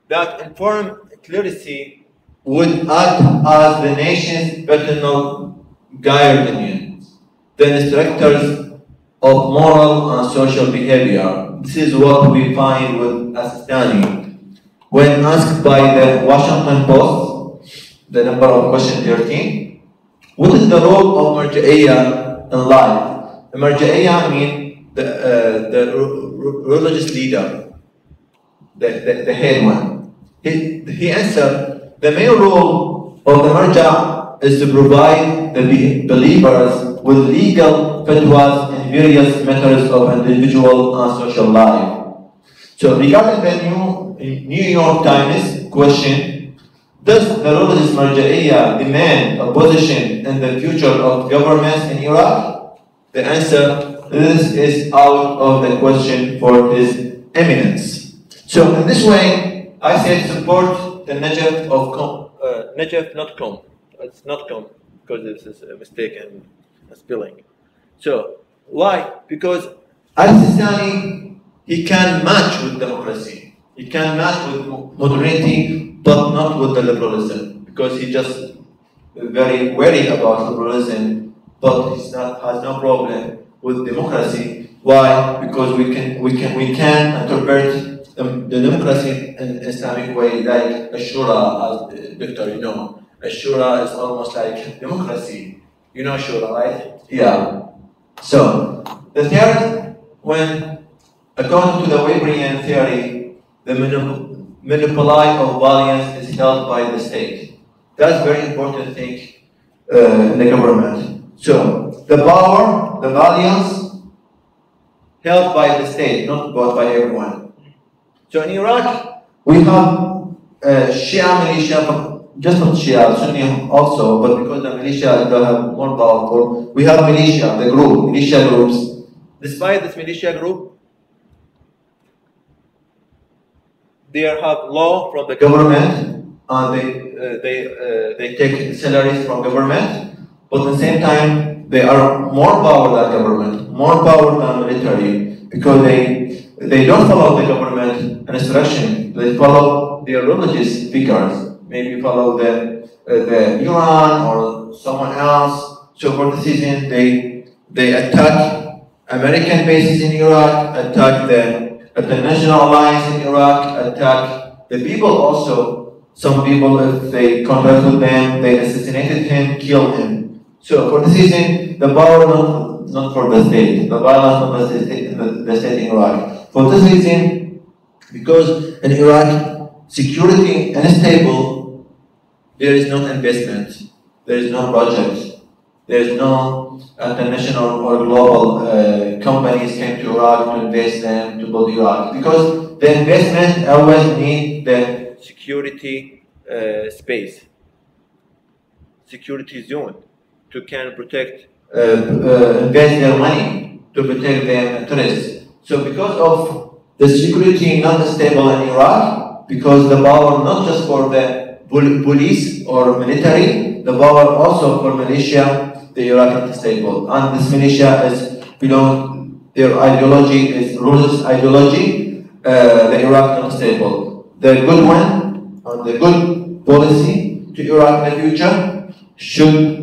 that informed clerisy would act as the nation's paternal guardians, the instructors of moral and social behavior. This is what we find with Sistani. When asked by the Washington Post, the number of question 13, what is the role of Marja'iyya in life? Marja'iyya means the religious leader, the head one. He answered, the main role of the marja is to provide the believers with legal fatwas in various matters of individual and social life. So regarding the New York Times question, does the religious marja'iyya demand a position in the future of governments in Iraq? The answer, this is out of the question for His Eminence. So in this way, I said support the Najaf of Najaf, not Com. It's not Com, because this is a mistake and a spelling. So, why? Because Al-Sistani, he can match with democracy. He can match with modernity, but not with the liberalism. Because he just very worried about liberalism, but he has no problem with democracy. Why? Because we can interpret the democracy in Islamic way, like a shura, as Doctor, you know. A shura is almost like democracy. You know shura, right? Yeah. So the third, when according to the Weberian theory, the monopoly of violence is held by the state. That's very important thing in the government. So the power, the violence, held by the state, not bought by everyone. So in Iraq, we have Shia militia, just not Shia, Sunni also, but because the militia they have more powerful, we have militia, militia groups. Despite this militia group, they have law from the government, and they take salaries from government. But at the same time, they are more power than government, more power than military, because they don't follow the government instruction. They follow their religious figures. Maybe follow the Iran or someone else. So for this reason, they attack American bases in Iraq, attack the National Alliance in Iraq, attack the people also. Some people, if they contact with them, they assassinated him, killed him. So for this reason, the power not for the state, the violence not the state in Iraq. For this reason, because in Iraq, security unstable, there is no investment, there is no project, there is no international or global companies came to Iraq to invest them to build Iraq. Because the investment always need the security space, security zone, to can protect, invest their money to protect their interests. So because of the security not stable in Iraq, because the power not just for the police or military, the power also for militia, the Iraq is stable. And this militia is their ideology is religious ideology, the Iraq not stable. The good one, and the good policy to Iraq in the future should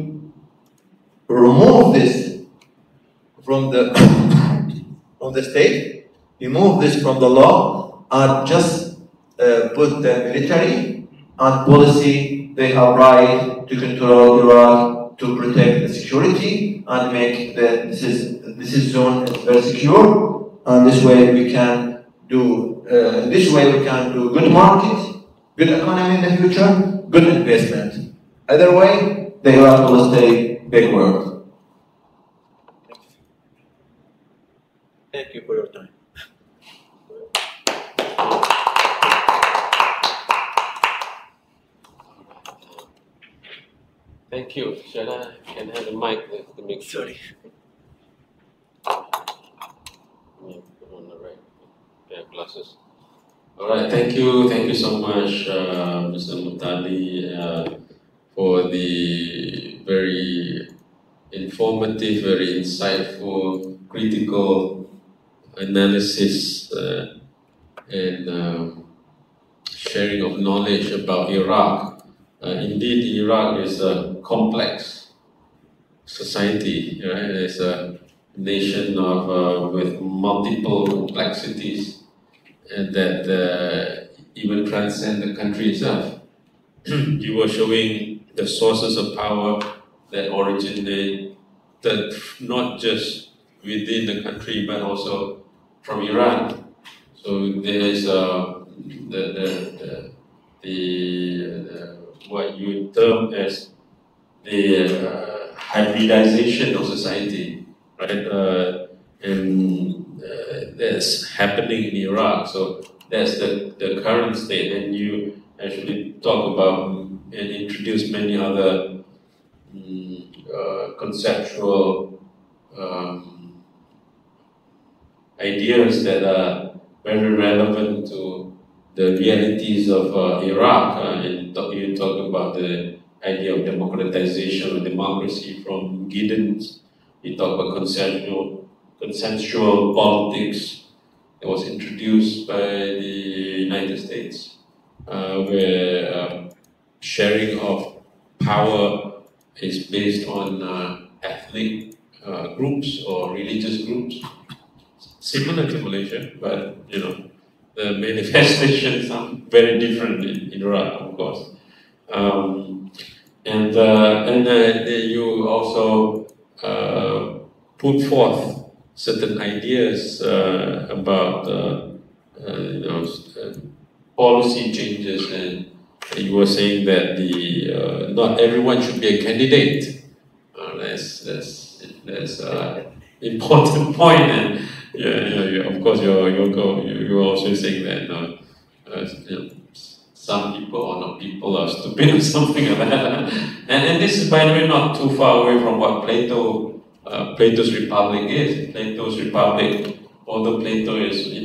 remove this from of the state, remove this from the law, and just put the military and policy. They have right to control Iraq, to protect the security, and make this zone very secure. And this way we can do good market, good economy in the future, good investment. Either way, the Iraq will stay backward. Thank you for your time. Thank you. Can I have the mic to make sure? Sorry. On the right. Yeah, glasses. All right. Thank you so much, Mr. Muhtadi, for the very informative, very insightful, critical analysis and sharing of knowledge about Iraq. Indeed, Iraq is a complex society. Right? It's a nation with multiple complexities, and that even transcend the country itself. You were showing the sources of power that originate not just within the country but also from Iran. So there is what you term as the hybridization of society, right? That's happening in Iraq. So that's the current state, and you actually talk about and introduce many other conceptual ideas that are very relevant to the realities of Iraq. And you talk about the idea of democratization or democracy from Giddens. You talk about consensual politics that was introduced by the United States, where sharing of power is based on ethnic groups or religious groups, similar to Malaysia, but you know the manifestations are very different in Iraq, of course. You also put forth certain ideas about policy changes, and you were saying that not everyone should be a candidate. That's important point, and of course you're also saying that some people or not people are stupid or something like that. And this is, by the way, not too far away from what Plato's Republic is. Plato's Republic, although Plato is the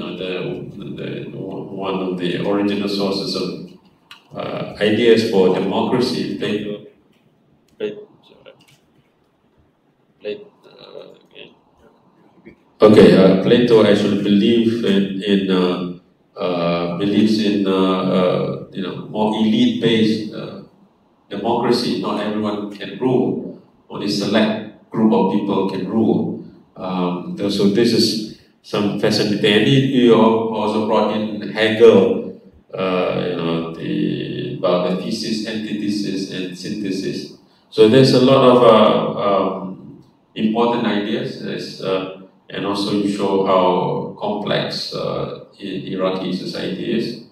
one of the original sources of ideas for democracy. Plato actually believes in more elite-based democracy. Not everyone can rule; only select group of people can rule. So this is some facility. And you also brought in Hegel, about the thesis, antithesis, and synthesis. So there's a lot of important ideas. And also you show how complex Iraqi society is.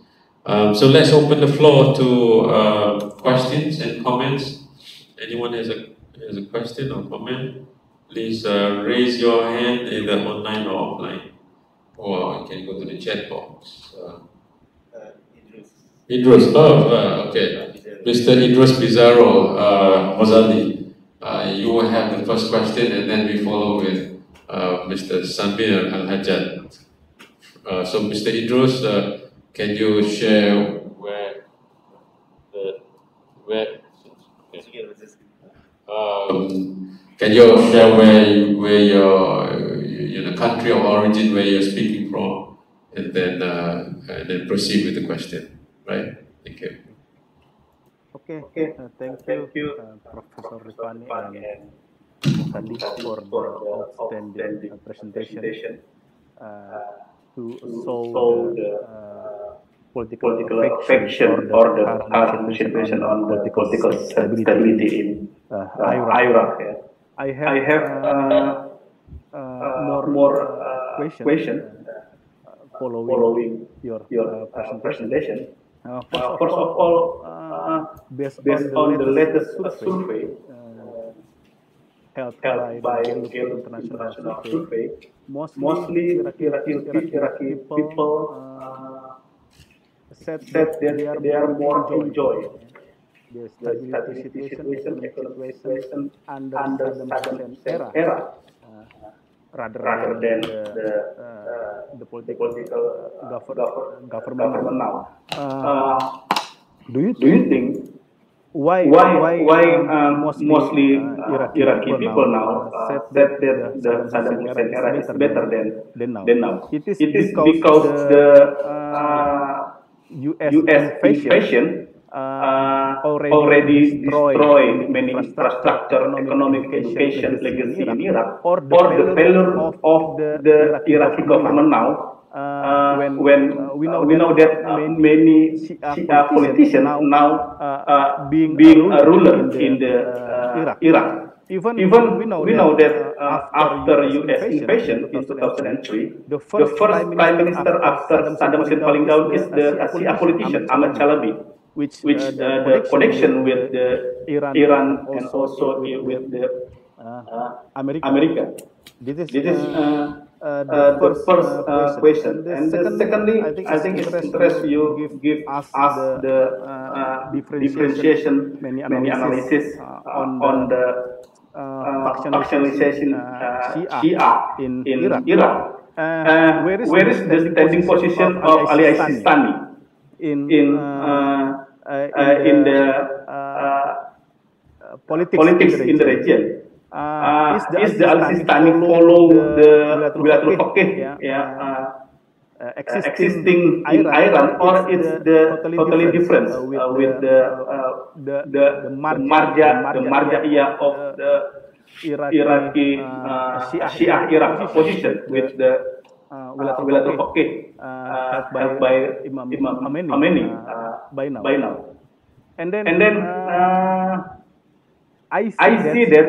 So let's open the floor to questions and comments. Anyone has a question or comment? Please raise your hand either online or offline, or you can go to the chat box. Idris. Okay. Mr. Idris Pizarro, Mozali, you will have the first question, and then we follow with Mr. Samir Al-Hajjad. So Mr. Idris, can you share can you share where your country of origin, where you're speaking from, and then proceed with the question, right? Thank you. Okay. Thank you, Professor Reevany and Muhtadi for the outstanding presentation. to solve the political affection or or the the current situation on the political stability in Iraq. Yeah. I have more question following your presentation. First of all, based on the latest survey held by the International Survey, mostly Iraqi people said that they are more enjoy the stability situation, economic situation under Saddam Hussein era rather than the political government now. Do you think why mostly Iraqi people now said that the Saddam Hussein era is better than now? It is because the US invasion already destroyed many infrastructure, economic, education legacy in Iraq, or the failure of the Iraqi government now. When we know that many Shia politicians now being a ruler in the Iraq. Even we know that after U.S. invasion in 2003, the first prime minister after Saddam Hussein falling down is the Shia politician Ahmad Alabyadh, which the connection with the Iran and also with the America. This is the first question. And secondly, I think it's interesting you give us the differentiation, many analysis on the factionalization Shia in Iraq. Where is the standing position of Ali Sistani in the politics in the region? Is the Al-Sistani follow the Bilatul Faqih existing in Iran, or it's the totally different with the marja'iyah of the Iraqi Shia Iraq position with the Bilatul Faqih held by Imam Khomeini by now. And then I see that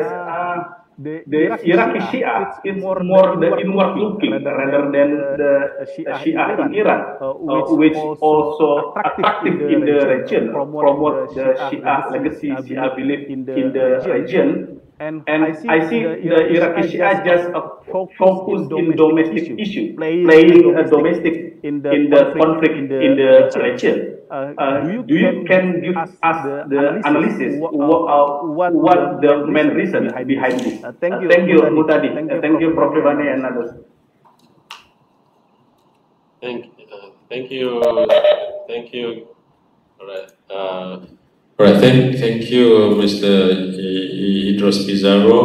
the Iraqi Shia is more the inward looking rather than the Shia in Iran, which also attractive in the region, promote the Shia legacy, Shia belief in the region. And I see the Iraqi Shia just focus in domestic issue, playing a domestic in the conflict in the region. Do you can give us the analysis what the main reason behind this? Thank you, Muhtadi. Thank you, Prof. Reevany and others. Thank you. All right. All right. Thank you, Mr. Idros Pizarro,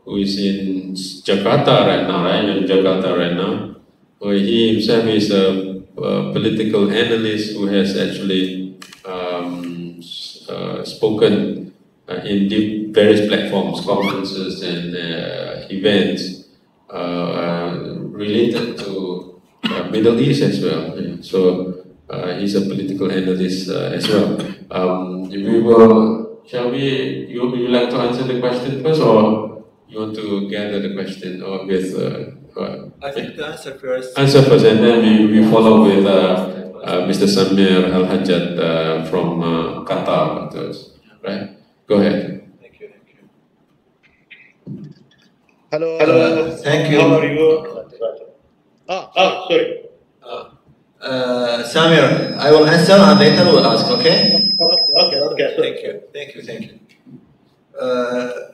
who is in Jakarta right now, right? In Jakarta right now. Well, he himself is a political analyst who has actually spoken in various platforms, conferences, and events related to Middle East as well. Yeah. So he's a political analyst as well. Would you like to answer the question first, or you want to gather the question, or with? I think the answer first. Answer first, and then we follow with Mr. Samir Al-Hajjat from Qatar. Right? Go ahead. Thank you. Hello. Thank you. How are you? Sorry. Samir, I will answer and later we'll ask, okay? Okay. Thank you.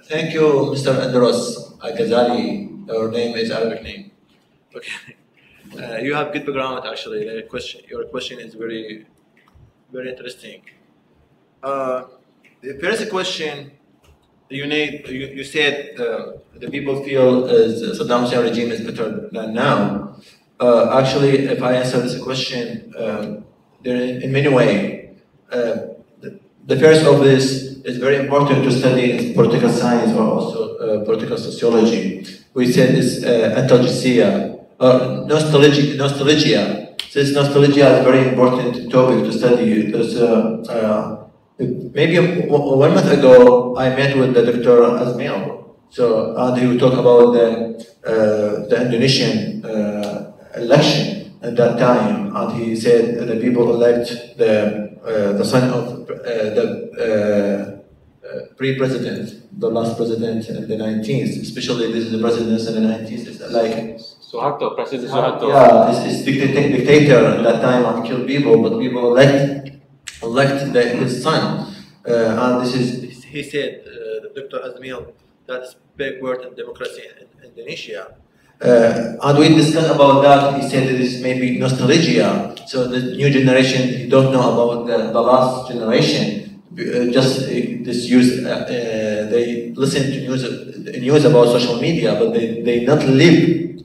Thank you, Mr. Andros Al-Ghazali. Your name is Arabic name. Okay. You have good background actually. Your question is very, very interesting. The first question you said the people feel is Saddam Hussein regime is better than now. Actually, if I answer this question, there in many ways. The first of this is very important to study political science or also political sociology. We said this antagogia nostalgia. This nostalgia is a very important topic to study. Because, maybe 1 month ago, I met with the Dr. Azmil. So, and he would talk about the Indonesian election at that time, and he said the people elect the son of the pre-president, the last president in the 19th, especially this is the president in the 90s, it's like Suharto, President Suharto. Yeah, this dictator at that time and killed people, but people elect his son, and this is he said, Dr. Azmil, that's big word in democracy in Indonesia. And we discussed about that. He said this may be nostalgia. So the new generation, you don't know about the last generation. They listen to news about social media, but they not live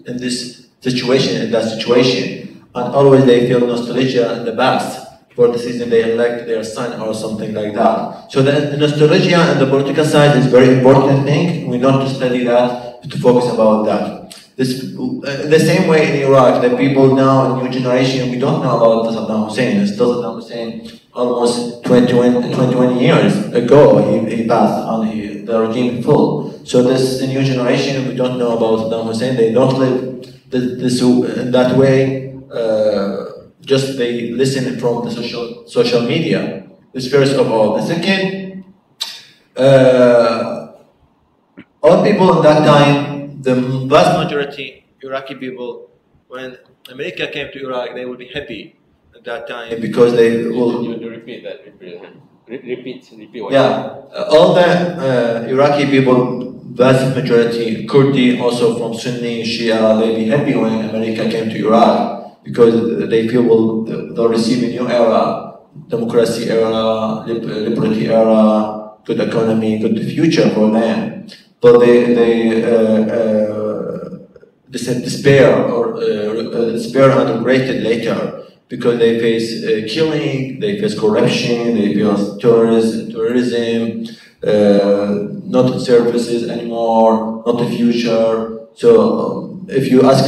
in this situation, in that situation. And always they feel nostalgia in the past. For the season they elect their son or something like that. So the nostalgia and the political side is very important thing. We not to study that, to focus about that. The same way in Iraq, the people now, new generation, we don't know about Saddam Hussein. Saddam Hussein almost 21 years ago he passed and the regime full. So the new generation, we don't know about Saddam Hussein. They don't live in that way. Just they listen from the social media. This first of all. The second, all people at that time, the vast majority Iraqi people, when America came to Iraq, they would be happy at that time because they will. You repeat that. Repeat what? Yeah, all the Iraqi people, vast majority Kurdi, also from Sunni, Shia, they be happy when America came to Iraq. Because they feel they'll receive a new era, democracy era, liberty era, good economy, good future for them. But they despair and regretted later because they face killing, they face corruption, they face terrorism, not services anymore, not the future. So if you ask.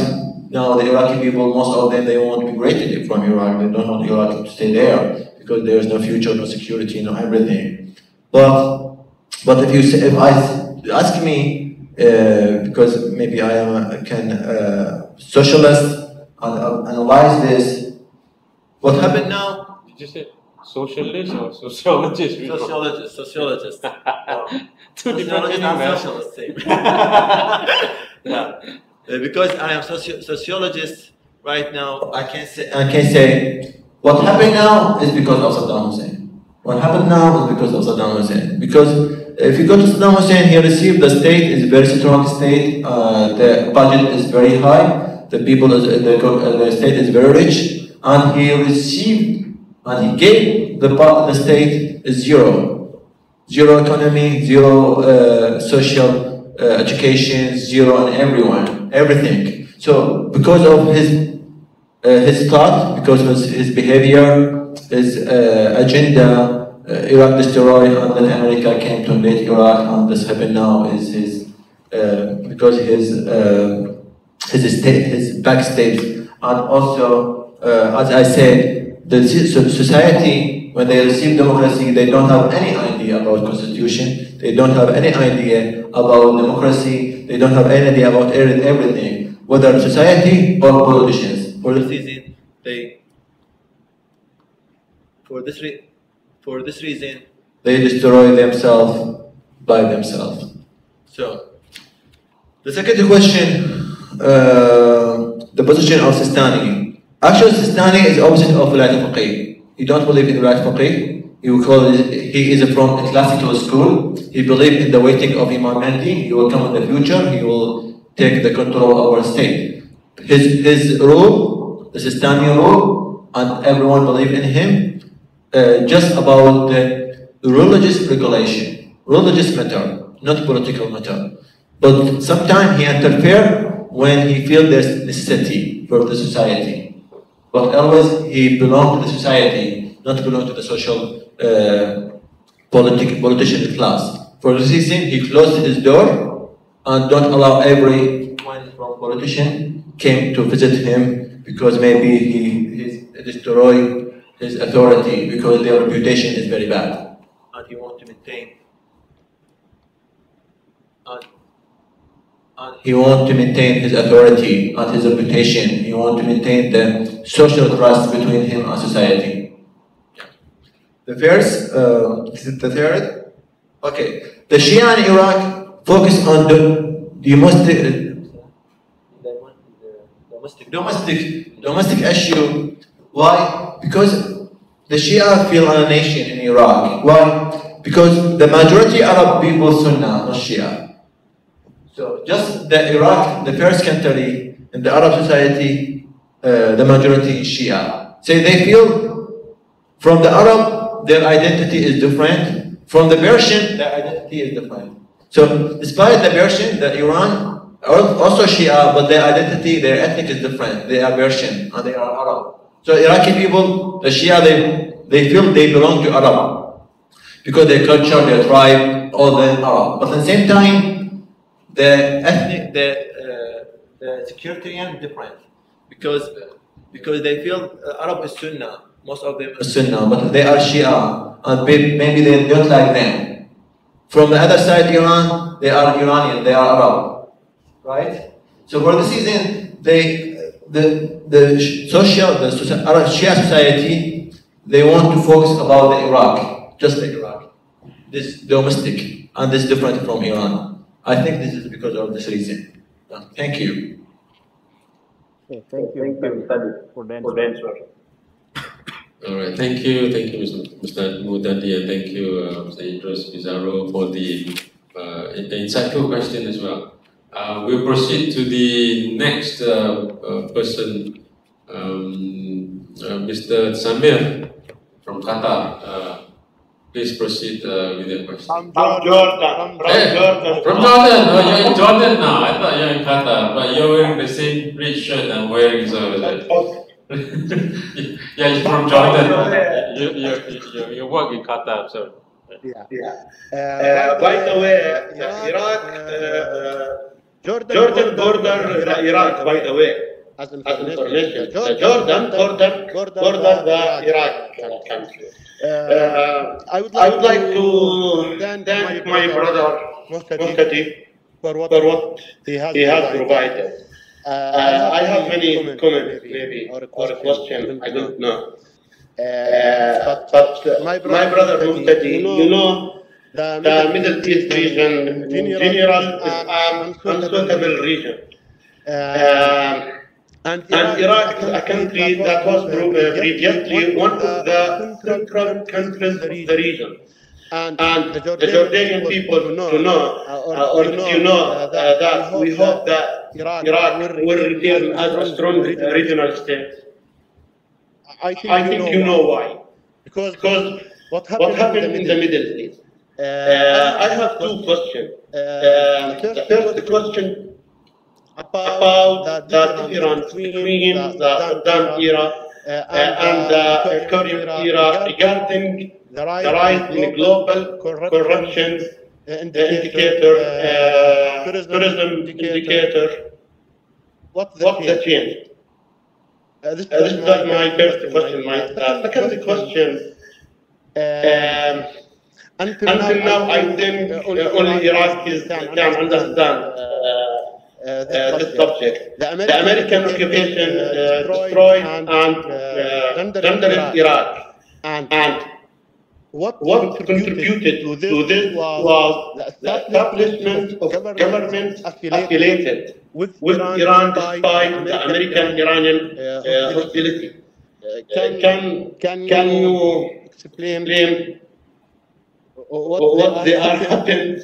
Now the Iraqi people, most of them, they want to migrate from Iraq. They don't want Iraq to stay there because there is no future, no security, no everything. But if I ask me, because maybe I am socialist and analyze this, what happened now? Did you say socialist or sociologist? Sociologist. Two different meanings. Socialist. Yeah. Because I am sociologist right now, I can say what happened now is because of Saddam Hussein. What happened now is because of Saddam Hussein. Because if you go to Saddam Hussein, he received the state is a very strong state. The budget is very high. The people, the state is very rich, and he received and he gave the state zero economy, zero social. Education, zero on everything. So because of his thought, because of his behavior, his agenda, Iraq destroyed, and then America came to invade Iraq, and this happened now is because his backstage, and also as I said, the society when they receive democracy, they don't have any idea about constitution. They don't have any idea about democracy. They don't have any idea about everything, whether society or politicians. For this reason, they destroy themselves by themselves. So, the second question, the position of Sistani. Actually, Sistani is opposite of Wilayat Faqih. He don't believe in Wilayat Faqih. He is from a classical school. He believes in the waiting of Imam Mahdi. He will come in the future. He will take the control of our state. His rule, the Sistani rule, and everyone believes in him, just about the religious regulation, religious matter, not political matter. But sometimes he interferes when he feels there's necessity for the society. But always he belongs to the society, not belong to the social politician class. For this reason, he closed his door and don't allow everyone from politician came to visit him because maybe he destroyed his authority because their reputation is very bad, and he wants to maintain. And he wants to maintain his authority and his reputation. He wants to maintain the social trust between him and society. The first, is it the third? Okay. The Shia in Iraq focus on the domestic issue. Why? Because the Shia feel alienation in Iraq. Why? Because the majority Arab people Sunnah, not Shia. So just the Iraq, the first country in the Arab society, the majority is Shia. So they feel from the Arab, their identity is different. From the Persian, their identity is different. So despite the Persian, the Iran are also Shia, but their identity, their ethnic is different. They are Persian and they are Arab. So Iraqi people, the Shia, they feel they belong to Arab because their culture, their tribe, all them Arab. But at the same time, the ethnic, the sectarian is different because they feel Arab is Sunnah. Most of them are Sunnah, but they are Shia, and maybe they don't like them. From the other side, Iran, they are Iranian, they are Arab, right? So for this reason, the Arab Shia society, they want to focus about the Iraq, just the Iraq, this domestic, and this different from Iran. I think this is because of this reason. Thank you. Okay, thank you for the answer. All right, thank you, Mr. Muhtadi, and thank you, Mr. Idris Pizarro, for the insightful question as well. We'll proceed to the next person, Mr. Samir from Qatar. Please proceed with your question. From Jordan. From Jordan. Oh, you're in Jordan now. I thought you're in Qatar, but you're wearing the same red shirt I'm wearing. So yeah, you're from Jordan. You work in Qatar, so. By the way, Iraq, Jordan border Iraq. By the way, as information, Jordan border the Iraq country. I would like to thank my brother Muhtadi for what he has provided. I have many comments, maybe, or a question, I don't know. But my brother Muhtadi, you know, the Middle East region in general is an unsuitable region. And Iraq is a country that was previously one of the central countries of the region. And the Jordanian people to know that we hope that Iraq will return as a strong regional state. I think you know why. Because what happened in the Middle East. I have two questions. The first question about the difference between the Saddam era and the current era regarding the rise in global corruption indicator, tourism indicator. What's the change? This is my first question. My second question. Until now, I think only Iraqis can understand this subject. The American occupation destroyed and rendered Iraq. And what contributed to this was the establishment of governments affiliated with Iran despite the American-Iranian hostility. Can you explain what they are happening?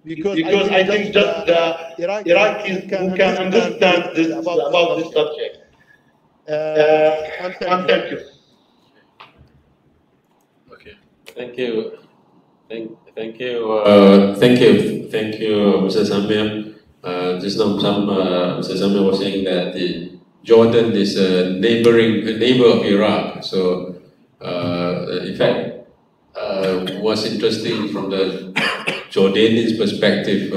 Because I think just the Iraqis who can understand this about this subject. And thank you. Okay. Thank you. Thank you, Mr. Samir. Just now, Mr. Samir was saying that Jordan is a neighbor of Iraq. So, in fact, what's interesting from the Jordanians' perspective,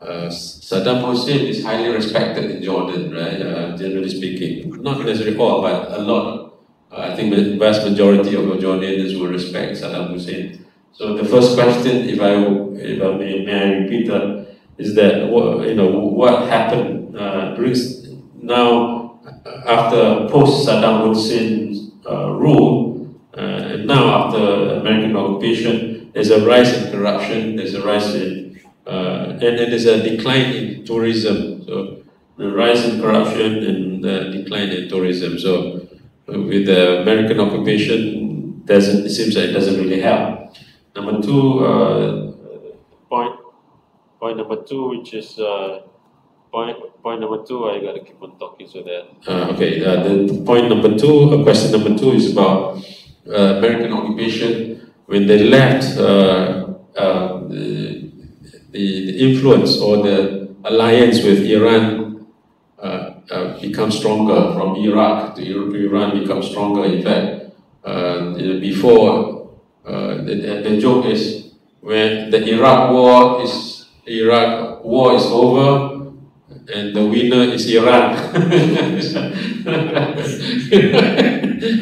Saddam Hussein is highly respected in Jordan, right? Generally speaking, not necessarily all, but a lot. I think the vast majority of Jordanians will respect Saddam Hussein. So the first question, if I may I repeat that, is that what happened now after post Saddam Hussein's rule, and now after American occupation, there's a rise in corruption, there's a rise in and there's a decline in tourism. So the rise in corruption and the decline in tourism. So with the American occupation, it seems like it doesn't really help. Number two, point number two, which is point number two. I gotta keep on talking so that okay. The point number two, question number two is about American occupation. When they left, the influence or the alliance with Iran becomes stronger. From Iraq to Iran becomes stronger. In fact, before the joke is when the Iraq war is over and the winner is Iran.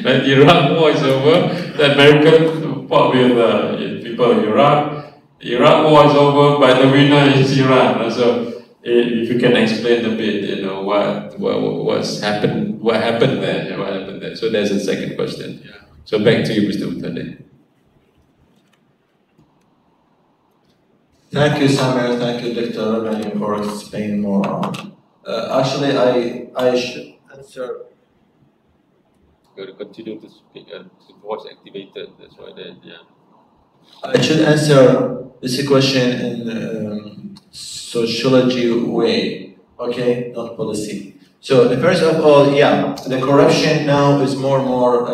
When the Iraq war is over, the American fought with people in Iraq. Iraq war is over, but the winner is Iran. So, if you can explain a bit, what happened there. So there's a second question. Yeah. So back to you, Mr. Muhtadi. Thank you, Samir. Thank you, Dr. Reevany, for explaining more on. Actually, I should answer. Got to continue to speak and voice activated. That's why then, yeah. I should answer this question in sociology way, okay, not policy. So first of all, yeah, the corruption now is more and more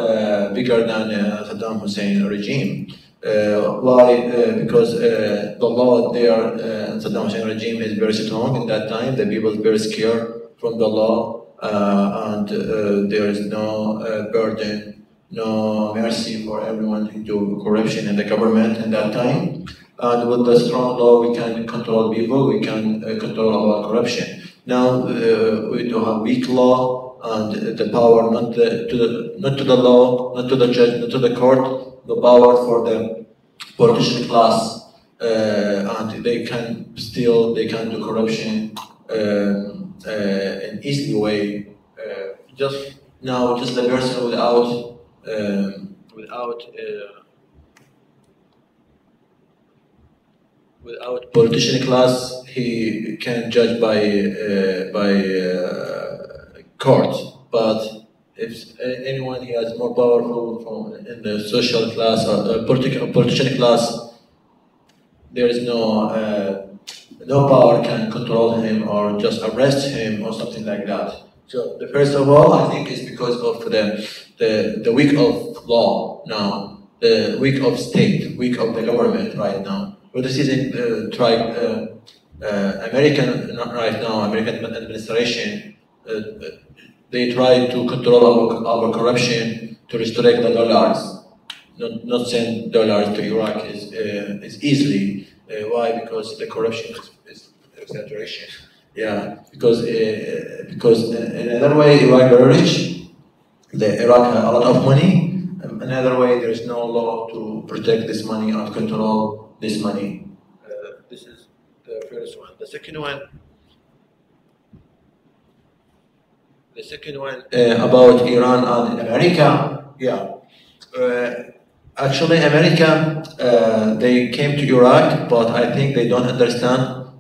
bigger than Saddam Hussein regime. Why? Because the law there, Saddam Hussein regime is very strong in that time. The people are very scared from the law, and there is no burden, no mercy for everyone who do corruption in the government in that time. And with the strong law, we can control people, we can control our corruption. Now we do have weak law and the power not to the law, not to the judge, not to the court, the power for the politician class, and they can do corruption in easy way. Just the person without politician class, he can judge by court. But if anyone he has more powerful in the social class or politician class, there is no power can control him or just arrest him or something like that. So the first of all, I think it's because of the weak of law now, the weak of state, weak of the government right now. But this is American administration. They try to control our corruption to restrict the dollars, not send dollars to Iraq is easily. Why? Because the corruption is exaggeration. Yeah, because in another way Iraq are rich. Iraq has a lot of money. Another way there is no law to protect this money or control this money. This is the first one. The second one about Iran and America. Yeah, actually America they came to Iraq, but I think they don't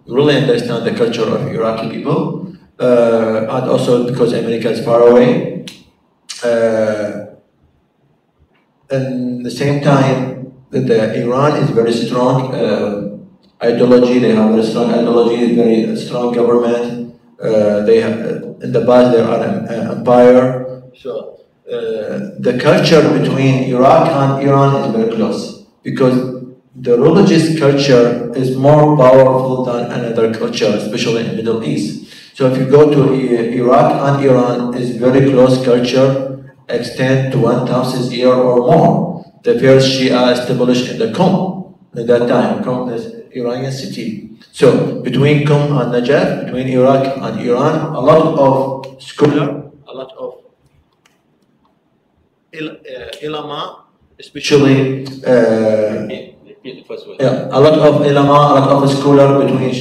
really understand the culture of Iraqi people, and also because America is far away. At the same time, Iran is very strong ideology. They have a strong ideology, very strong government. They have, in the past they are an empire. So the culture between Iraq and Iran is very close because the religious culture is more powerful than another culture, especially in the Middle East. So if you go to Iraq and Iran, is very close culture, extend to 1,000 years or more. The first Shia established in the Qom at that time. Qom is Iranian city. So between Qom and Najaf, between Iraq and Iran, a lot of scholars, a lot of ulama, especially Repeat the first word. yeah, a lot of ulama, a lot of scholars between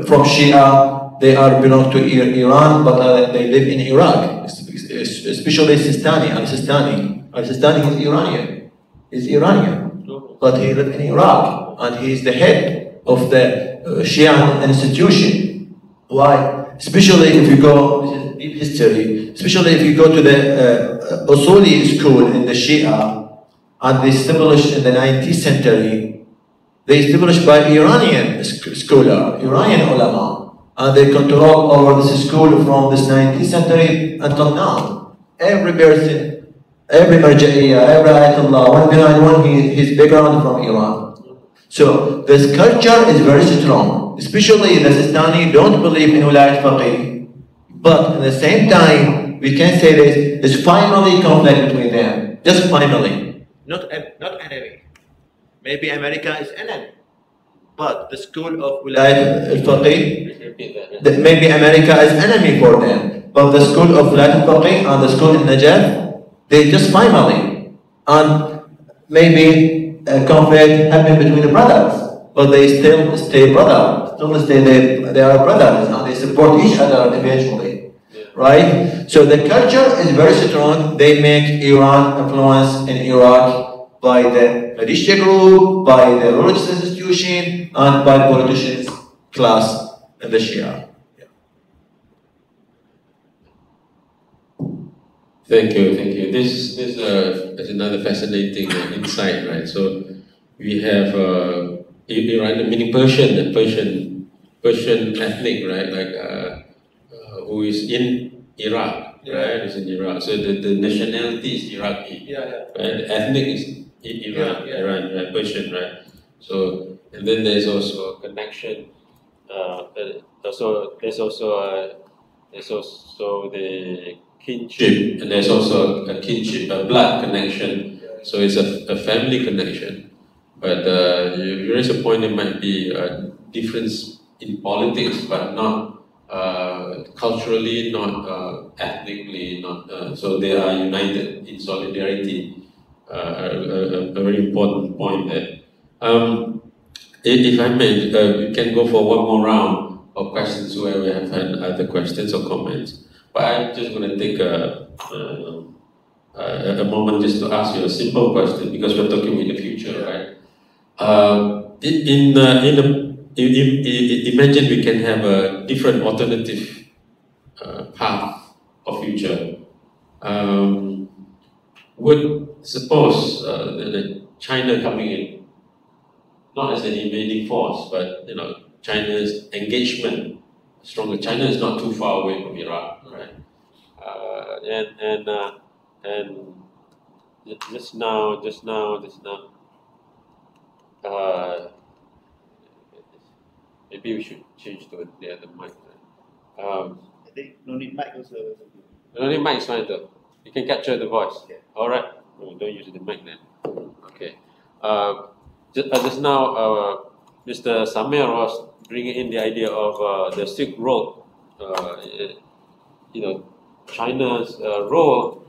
from Shia, they are belong to Iran, but they live in Iraq, especially Sistani. Al-Sistani is Iranian. He's Iranian, but he lives in Iraq, and he is the head of the Shia institution. Why? Especially if you go, this is deep history, especially if you go to the Usuli school in the Shia, and they established in the 19th century, they established by Iranian scholar, Iranian ulama, and they control over this school from this 19th century until now. Every person, every marja'iyah, every ayatollah, one behind one, his background from Iran. So this culture is very strong, especially the Sistani don't believe in wilayat faqih, but at the same time, we can say this, there's finally conflict between them, just finally. Not enemy. Maybe America is enemy, but the school of wilayat al-faqih, maybe America is enemy for them, but the school of wilayat al-faqih and the school in Najaf, they just finally, and maybe a conflict happened between the brothers, but they still stay brothers, they are brothers, and they support each other eventually, right? So the culture is very strong. They make Iran influence in Iraq by the militia group, by the religious institution, and by politicians class in the Shia. Thank you. This is another fascinating insight, right? So we have Iran, meaning Persian ethnic, right? Like who is in Iraq, right? Is in Iraq. So the nationality is Iraqi, right? The ethnic is Iran, right? Persian, right? So and then there's also a connection. There's also the kinship, and there's also a kinship, a blood connection. So it's a family connection. But you raise a point, there might be a difference in politics, but not culturally, not ethnically, not so they are united in solidarity. A very important point there. If I may, we can go for one more round of questions where we have had other questions or comments. But I'm just going to take a moment just to ask you a simple question, because we're talking in the future, right? Imagine we can have a different alternative path of future. Would suppose China coming in, not as an invading force, but China's engagement stronger. China is not too far away from Iraq, right? And just now. Maybe we should change to the other mic. I think no need mic also. No need mic, fine though. You can capture the voice. Yeah. All right. Oh, don't use the mic then. Okay. Just now, Mr. Samir was bringing in the idea of the Silk Road. China's role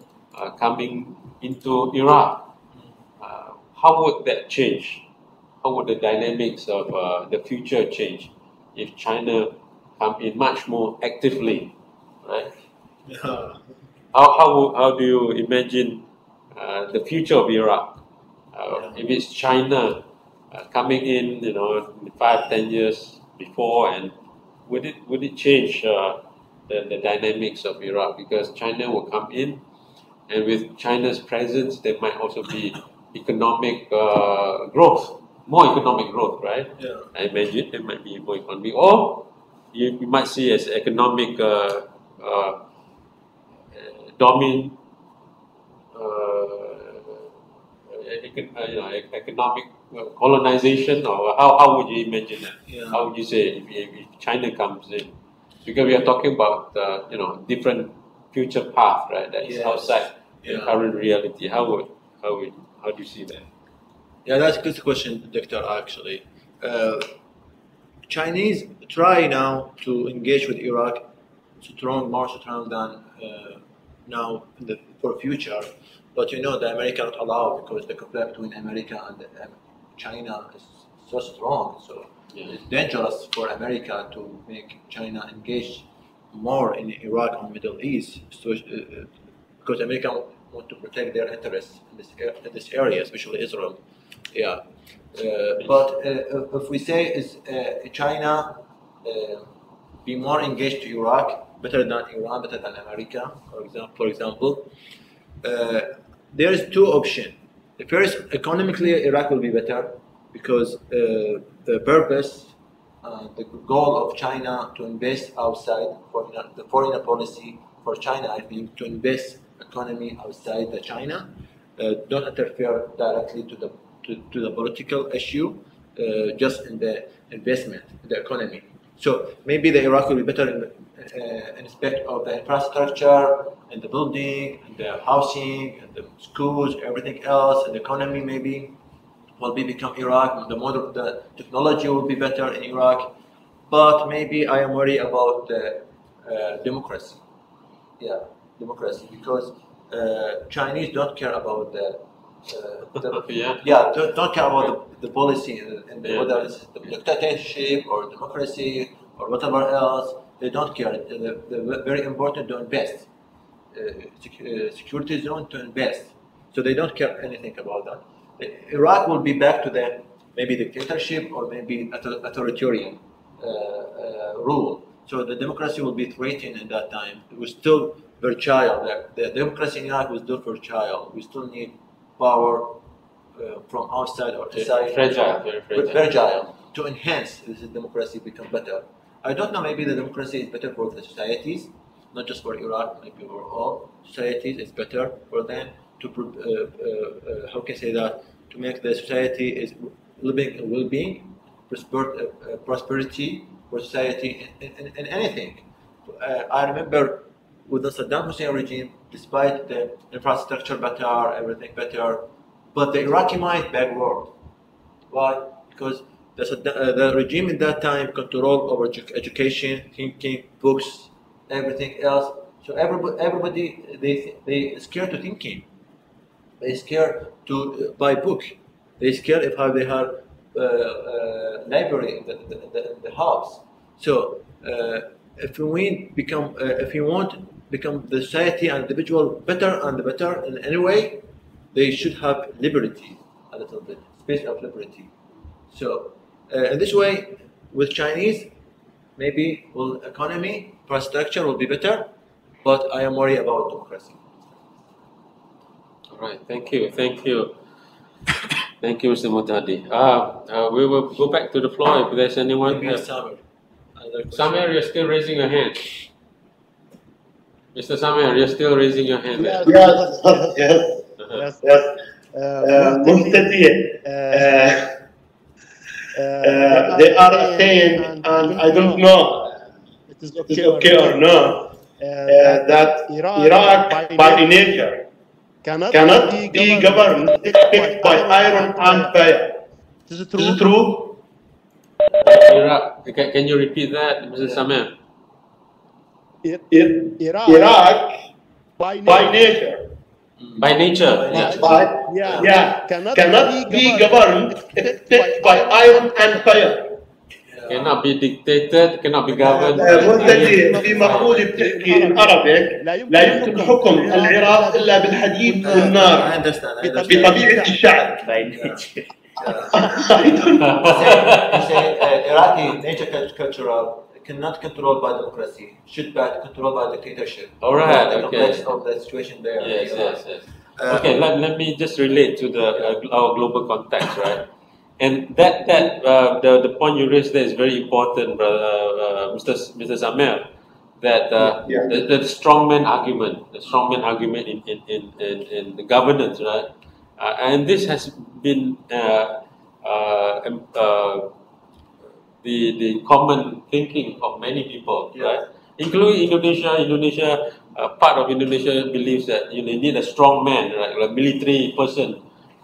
coming into Iraq. How would that change? How would the dynamics of the future change if China come in much more actively, right? Yeah. How do you imagine the future of Iraq? If it's China coming in, 5-10 years before, and would it change the dynamics of Iraq? Because China will come in, and with China's presence, there might also be economic growth. More economic growth, right? Yeah. I imagine there might be more economic, or you might see as economic economic colonization, or how would you imagine that? Yeah. How would you say if China comes in? Because we are talking about different future path, right? That is outside the current reality. How do you see that? Yeah, that's a good question, Doctor, actually. Chinese try now to engage with Iraq more strong than now for future. But you know the America not allow because the conflict between America and China is so strong. So it's dangerous for America to make China engage more in Iraq and Middle East. So because America want to protect their interests in this area, especially Israel. Yeah. But if we say is China be more engaged to Iraq, better than Iran, better than America, for example, there is two options. The first, economically, Iraq will be better because the purpose, the goal of China to invest outside, the foreign policy for China, I think, to invest economy outside the China, don't interfere directly to the political issue, just in the investment, in the economy. So maybe the Iraq will be better in respect of the infrastructure and the building and the housing and the schools, everything else, and the economy maybe will become Iraq. The technology will be better in Iraq, but maybe I am worried about the democracy. Yeah, democracy, because Chinese don't care about don't care about the policy and whether it's the dictatorship or democracy or whatever else. They don't care. They're very important to invest. Security zone to invest. So they don't care anything about that. Iraq will be back to the maybe dictatorship or maybe authoritarian rule. So the democracy will be threatened in that time. It was still very child. The democracy in Iraq was still very child. We still need power from outside or inside. Very fragile. To enhance this democracy become better. I don't know, maybe the democracy is better for the societies, not just for Iraq, maybe for all societies. It's better for them to, how can I say that, to make the society is living well-being, prosperity for society in anything. I remember with the Saddam Hussein regime, despite the infrastructure better, everything better, but the Iraqi mind backward. Why? Because the regime at that time controlled over education, thinking, books, everything else. So everybody they scared to thinking. They scared to buy book. They scared if they have library in the house. So if we want to become the society and individual better and better in any way, they should have liberty a little bit, space of liberty. So in this way, with Chinese, maybe economy, infrastructure will be better, but I am worried about democracy. All right, thank you, Mr. Muhtadi. We will go back to the floor if there's anyone. Samir, you're still raising your hand. Mr. Samir, you're still raising your hand. Yes. Muhtadi, they are saying, and I don't know it is okay or not, that Iraq by nature cannot be governed except by iron and fire. Is it true? Iraq, can you repeat that, Mr. Samir? Iraq by nature. By nature, cannot be governed except by iron and fire. Cannot be dictated, cannot be governed. مهتدي في مقولة بتحكي العربي لا يمكن حكم العراق إلا بالحديد والنار بطبيعة الشعب. Iraqi nature cultural cannot control by democracy, should be controlled by dictatorship. All right, the okay. complex of the situation there. Yes. Okay, let me just relate to our global context, right? And the point you raised there is very important, Mr. Samir. That the strongman argument, in the governance, right? And this has been the common thinking of many people, right? Including Indonesia. Indonesia, part of Indonesia believes that you need a strong man, right? A military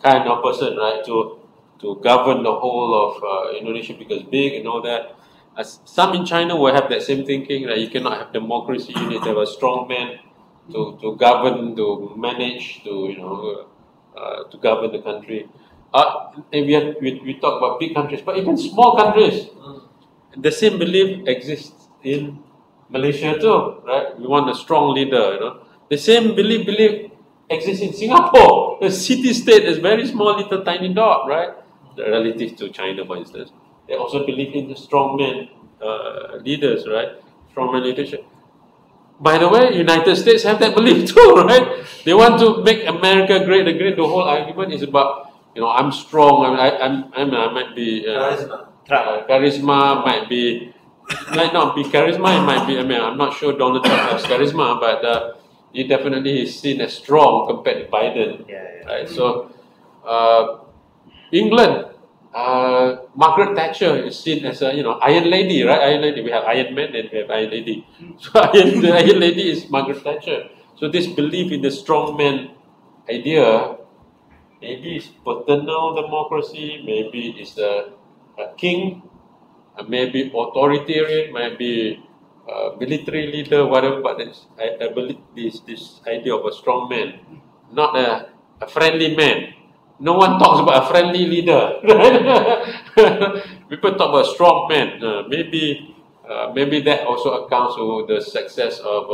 kind of person, right? To govern the whole of Indonesia because big and all that. Some in China will have that same thinking that you cannot have democracy. You need to have a strong man to govern, to manage, to govern the country. And we talk about big countries, but even small countries, the same belief exists in Malaysia too, right? We want a strong leader, The same belief exists in Singapore. The city-state is very small, little tiny dot, right? Relative to China, for instance. They also believe in the strongman leaders, right? Strongman leadership. By the way, United States have that belief too, right? They want to make America great again. The whole argument is about, I'm strong. I might be charisma might not be charisma. It might be. I'm not sure Donald Trump has charisma, but he definitely is seen as strong compared to Biden. Right? So, England. Margaret Thatcher is seen as a Iron Lady, right? Iron Lady. We have Iron Man and we have Iron Lady. So the Iron Lady is Margaret Thatcher. So this belief in the strongman idea, maybe it's paternal democracy, maybe it's a king, maybe authoritarian, maybe military leader, whatever. But I believe this idea of a strongman, not a friendly man. No one talks about a friendly leader. People talk about strong men. Maybe that also accounts for the success of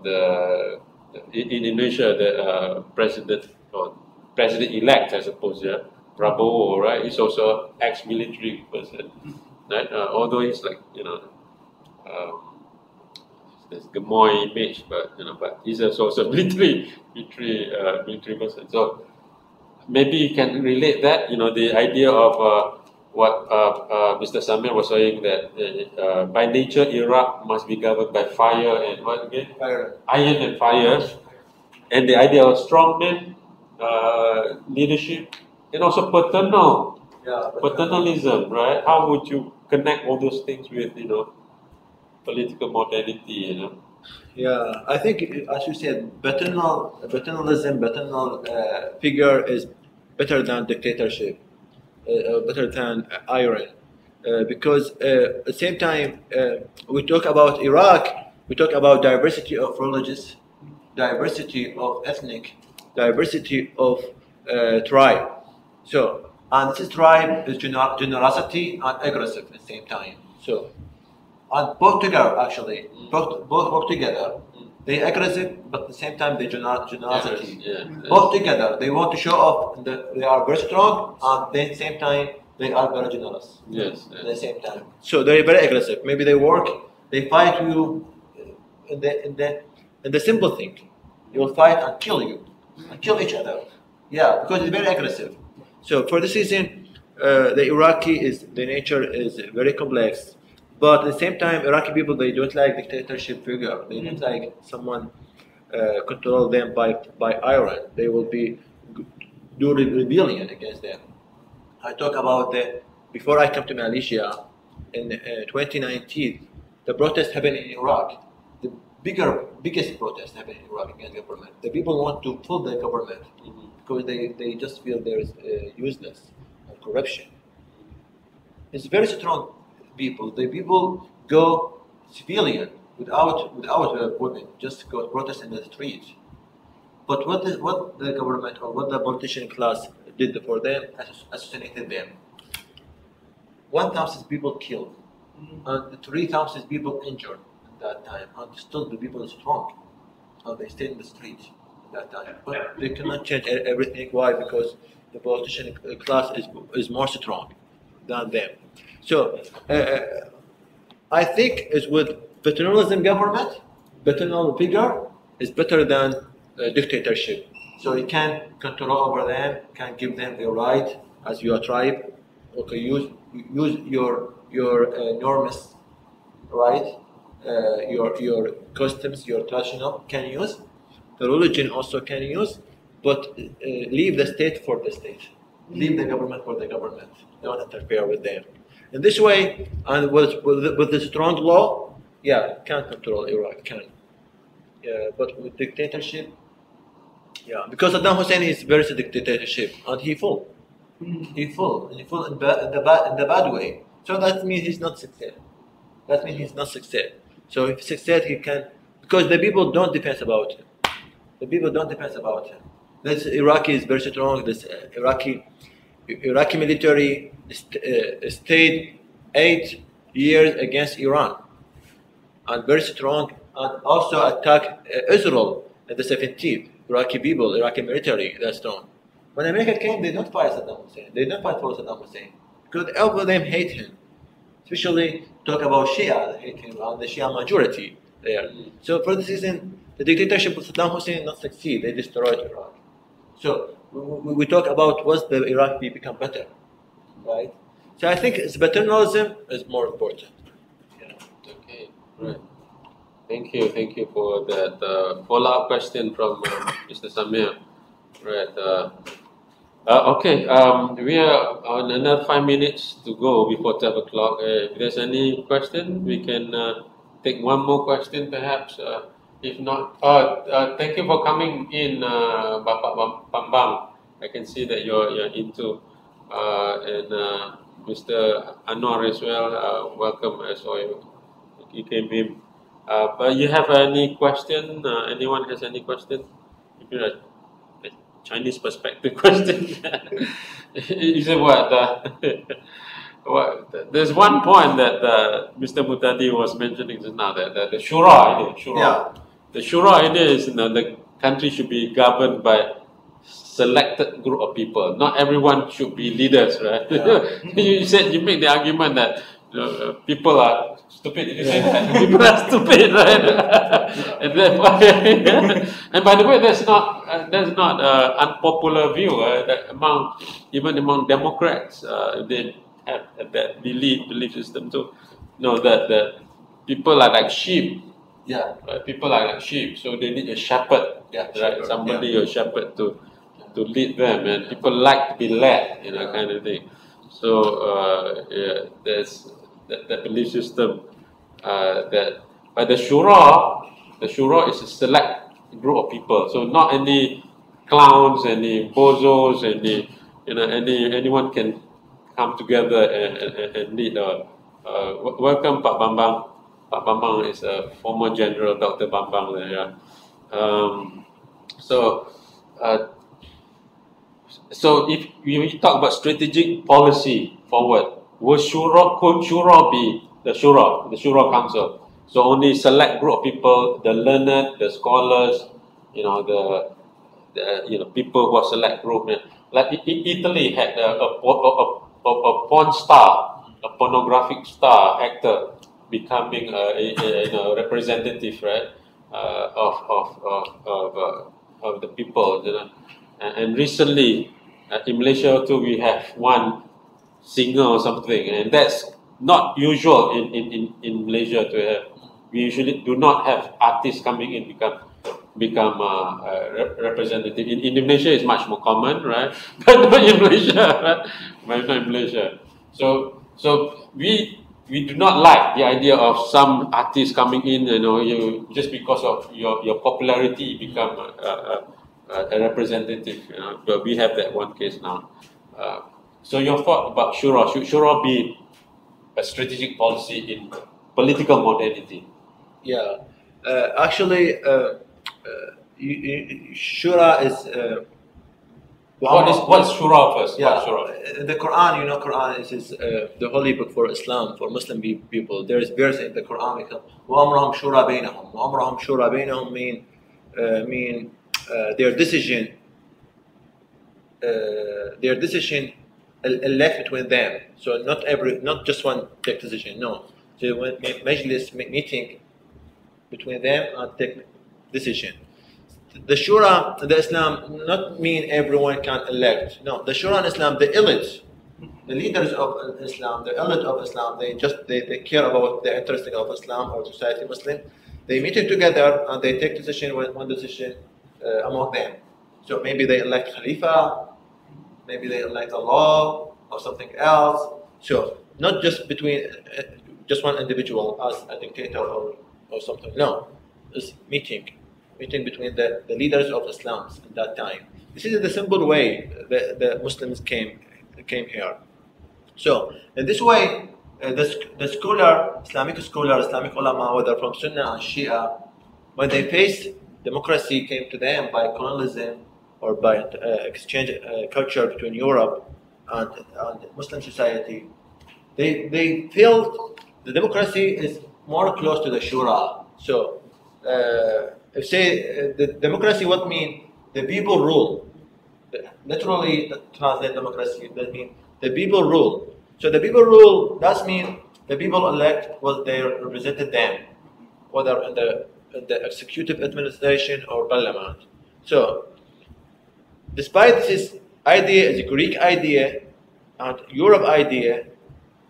the in Indonesia, the president or president-elect, I suppose. Prabowo, right? He's also an ex-military person, right? Although he's like this Gemoy image, but he's also a military person. So. Maybe you can relate that, the idea of what Mr. Samir was saying, that by nature Iraq must be governed by fire and what again? Fire. Iron and fire. And the idea of strongman leadership and also paternalism, right? How would you connect all those things with, political modernity, Yeah, I think, as you said, paternalism, paternal figure is better than dictatorship, better than iron, because at the same time we talk about Iraq, we talk about diversity of religious, diversity of ethnic, diversity of tribe. So, and this tribe is generosity and aggressive at the same time. So. And both together, actually, both work together. They aggressive, but at the same time they generosity. Both together, they want to show off that they are very strong, and at the same time they are very generous. Yes. At the same time, so they're very aggressive. Maybe they work, they fight you in the simple thing. They will fight and kill you, and kill each other. Yeah, because it's very aggressive. So for this reason, the Iraqi the nature is very complex. But at the same time, Iraqi people, they don't like dictatorship figure. They don't like someone control them by iron. They will do rebellion against them. I talk about before I come to Malaysia in 2019, the protest happened in Iraq. The biggest protest happened in Iraq against government. The people want to pull the government because they just feel there is useless and corruption. It's very strong. People. The people go civilian without women, just go protest in the streets. But what the government or what the politician class did for them, assassinated them. 1,000 people killed, and 3,000 people injured at that time. And still the people are strong, and they stayed in the streets at that time. But they cannot change everything. Why? Because the politician class is more strong than them. So, I think it's with paternalism government, paternal figure is better than dictatorship. So you can control over them, can give them the right as your tribe. Okay, use your norms, right? Your customs, your traditional can use. The religion also can use, but leave the state for the state. Leave the government for the government. Don't interfere with them. In this way, and with the strong law, yeah, can control Iraq, can. Yeah, but with dictatorship, yeah, because Saddam Hussein is very dictatorship, and he fall in the bad way. So that means he's not success. That means he's not success. So if he succeed, he can, because the people don't depend about him. The people don't depend about him. This Iraqi is very strong. This Iraqi military stayed 8 years against Iran, and very strong, and also attacked Israel in the 17th. Iraqi people, Iraqi military, that's strong. When America came, they don't fight Saddam Hussein. They don't fight for Saddam Hussein because all of them hate him. Especially talk about Shia, they hate him, and the Shia majority there. So for this reason, the dictatorship of Saddam Hussein not succeed. They destroyed Iraq. So we talk about was the Iraqi become better, right? So I think paternalism is more important. Yeah. Okay, right. Thank you for that follow-up question from Mr. Samir. Right. Okay. We are on another 5 minutes to go before 12 o'clock. If there's any question, we can take one more question, perhaps. If not, thank you for coming in, Bapak Bambang. I can see that you're into, and Mr. Anwar as well. Welcome. I saw you came in. But you have any question? Anyone has any question? If you're a Chinese perspective question, you say what? What? There's one point that Mr. Muhtadi was mentioning just now, that the Shura idea. Yeah. The Shura idea is, the country should be governed by selected group of people. Not everyone should be leaders, right? Yeah. you make the argument that people are stupid. Did you say that? People are stupid, right? And and by the way, that's not unpopular view that even among Democrats, they have that belief system too. That people are like sheep. Yeah. People are like sheep, so they need a shepherd. Yeah. Right? Shepherd, Somebody, a shepherd to lead them, and people like to be led, kind of thing. So there's that belief system but the shura is a select group of people. So not any clowns, any bozos, anyone can come together and lead. Welcome, Pak Bambang. Pak Bambang is a former general, Dr. Bambang. So if we talk about strategic policy forward, could Shura be the Shura Council? So only select group of people, the learned, the scholars, the people who are select group. Like Italy had a porn star, a pornographic star actor becoming a representative, right, of the people. And recently, in Malaysia too, we have one singer or something, and that's not usual in Malaysia to have. We usually do not have artists coming in become representative. In Indonesia, it's much more common, right? But not in Malaysia, right? But not in Malaysia. So we do not like the idea of some artists coming in. You just because of your popularity, you become a representative. But we have that one case now. So your thought about Shura? Should Shura be a strategic policy in political modernity? Yeah, actually, Shura is. What's Shura first? Yeah, what's Shura? The Quran, Quran is the holy book for Islam, for Muslim people. There is verse in the Quran. وَأَمْرَهُمْ شُورَى بَيْنَهُمْ. وَأَمْرَهُمْ شُورَى بَيْنَهُم mean their decision. Left between them. So not just one take decision. No. So when majlis meeting between them and take decision. The Shura, the Islam, not mean everyone can elect. No, the Shura in Islam, the elite, the leaders of Islam, the elite of Islam, they care about the interests of Islam or society Muslim. They meet together and they take decision, one decision among them. So maybe they elect Khalifa, maybe they elect a law or something else. So not just between just one individual as a dictator or something. No, it's meeting between the leaders of Islam at that time. This is the simple way the Muslims came here. So in this way, the scholar, Islamic ulama, whether from Sunnah and Shia, when they faced democracy came to them by colonialism or by exchange culture between Europe and Muslim society, they felt the democracy is more close to the shura. So, if say the democracy, what mean? The people rule. Literally, translate democracy, that means the people rule. So the people rule does mean the people elect what they represented them, whether in the executive administration or parliament. So, despite this idea is a Greek idea and Europe idea,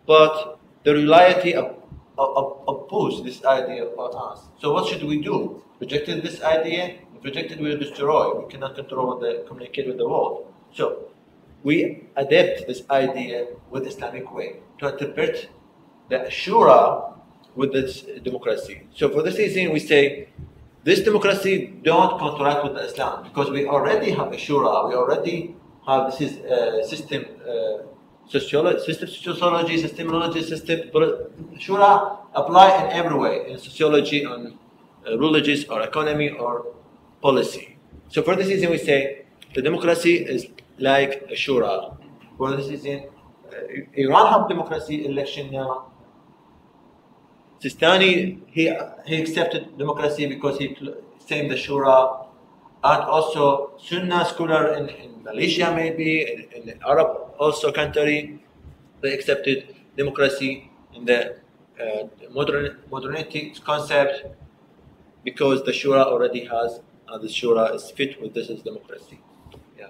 but the reality opposed this idea of us. So what should we do? Rejected this idea? If rejected, we will destroy. We cannot control communicate with the world. So we adapt this idea with Islamic way to interpret the shura with this democracy. So for this reason, we say this democracy don't contract with Islam, because we already have a shura. We already have this system. Sociology, systemology, shura apply in every way, in sociology, on religious or economy or policy. So for this reason we say the democracy is like a shura. For this reason, Iran have democracy election now. Sistani, he accepted democracy because he same the shura, and also Sunnah scholar in Malaysia, maybe in Arab also country, they accepted democracy in the modernity concept, because the shura already has, and the shura is fit with this as democracy. Yeah.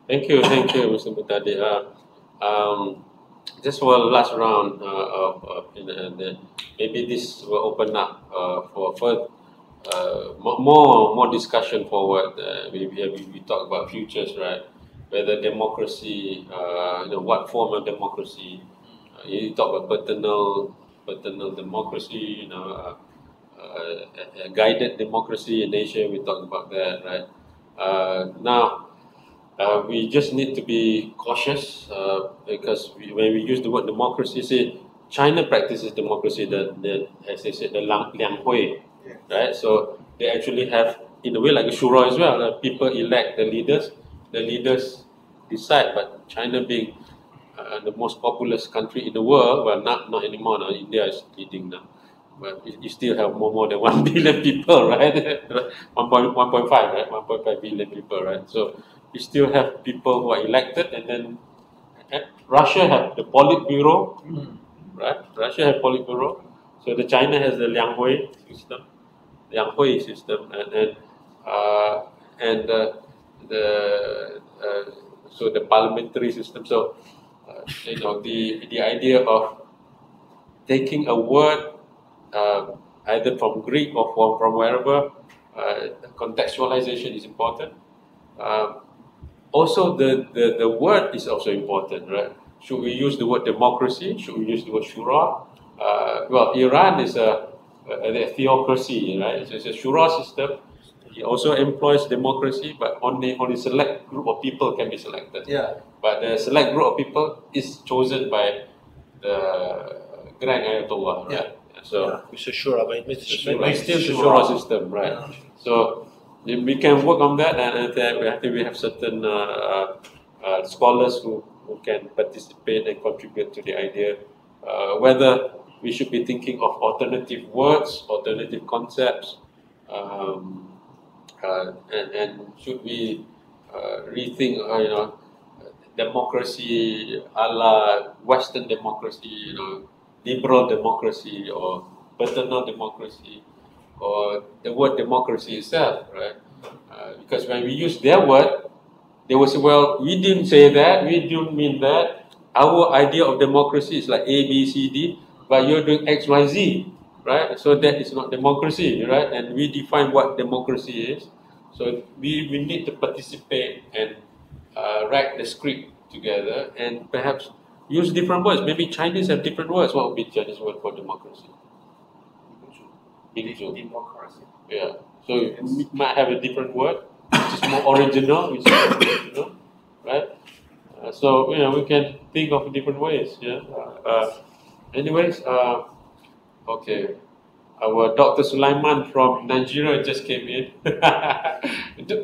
Thank you, Mr. Muhtadi. Just for last round maybe this will open up for more discussion forward. We talk about futures, right? Whether democracy, what form of democracy. You talk about paternal democracy, guided democracy in Asia. We talk about that, right? Now, we just need to be cautious because when we use the word democracy, say China practices democracy, as they said, the Liang Hui, right? So they actually have, in a way, like a shura as well. People elect the leaders decide. But China being the most populous country in the world, well, not anymore. Now India is leading now, but you still have more than 1 billion people, right? 1.5, right? 1.5 billion people, right? So you still have people who are elected, and then Russia have the Politburo, right? Russia have Politburo. So the China has the Liang Hui system, so the parliamentary system. So the idea of taking a word either from Greek or from wherever, contextualization is important. Also, the word is also important, right? Should we use the word democracy? Should we use the word shura? Well, Iran is a theocracy, right? So it's a shura system. It also employs democracy, but only select group of people can be selected. Yeah. But the select group of people is chosen by the Grand Ayatollah, right? So it's a shura, but it's still the shura system, right? Yeah. So we can work on that, and I think we have certain scholars who can participate and contribute to the idea, whether we should be thinking of alternative words, alternative concepts, and should we rethink, democracy a la Western democracy, liberal democracy or paternal democracy, or the word democracy itself, right? Because when we use their word, they will say, well, we didn't say that, we didn't mean that. Our idea of democracy is like A, B, C, D, but you're doing X, Y, Z, right? So that is not democracy, right? And we define what democracy is. So we need to participate and write the script together, and perhaps use different words. Maybe Chinese have different words. What would be Chinese word for democracy? Democracy. Yeah. So we might have a different word, which is more original, right? So we can think of different ways. Yeah. Anyways, okay. Our Dr. Sulaiman from Nigeria just came in.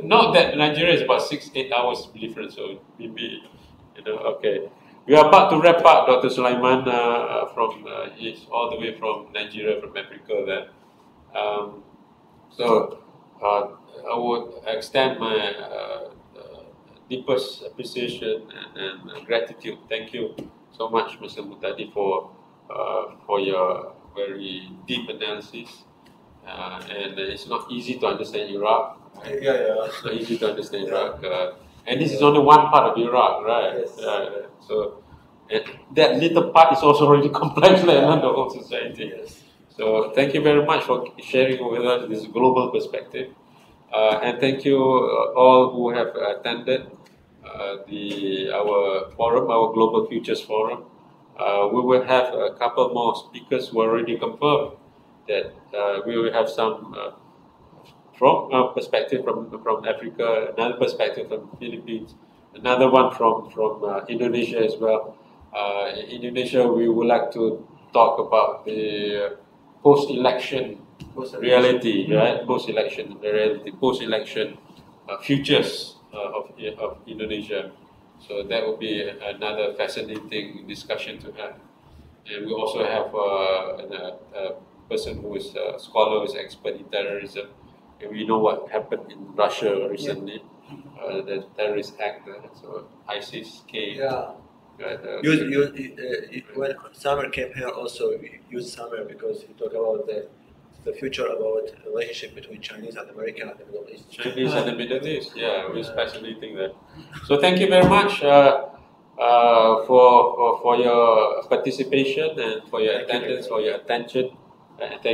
Not that Nigeria is about 6-8 hours different, so maybe okay. We are about to wrap up, Dr. Sulaiman. He's all the way from Nigeria, from Africa. There. So I would extend my deepest appreciation and gratitude. Thank you so much, Mr. Muhtadi, for your very deep analysis. And it's not easy to understand Iraq. Right? Yeah. It's not easy to understand Iraq. And this is only one part of Iraq, right? Yes. So and that little part is also really complex, like the whole society. Yes. So thank you very much for sharing with us this global perspective. And thank you all who have attended our forum, our Global Futures Forum. We will have a couple more speakers who are already confirmed that we will have some from perspective from Africa, another perspective from Philippines, another one from Indonesia as well. In Indonesia, we would like to talk about the post-election reality, right? Post-election reality, post-election futures of Indonesia. So that will be another fascinating discussion to have. And we also have a person who is a scholar, who is expert in terrorism. And we know what happened in Russia recently, the terrorist act, so ISIS-K. Yeah. When Summer came here, also we used Summer because he talked about the future about the relationship between Chinese and American and the Middle East. Chinese and the Middle East, yeah, we're fascinating that. So thank you very much for your participation and for your attendance, for your attention. Thank you.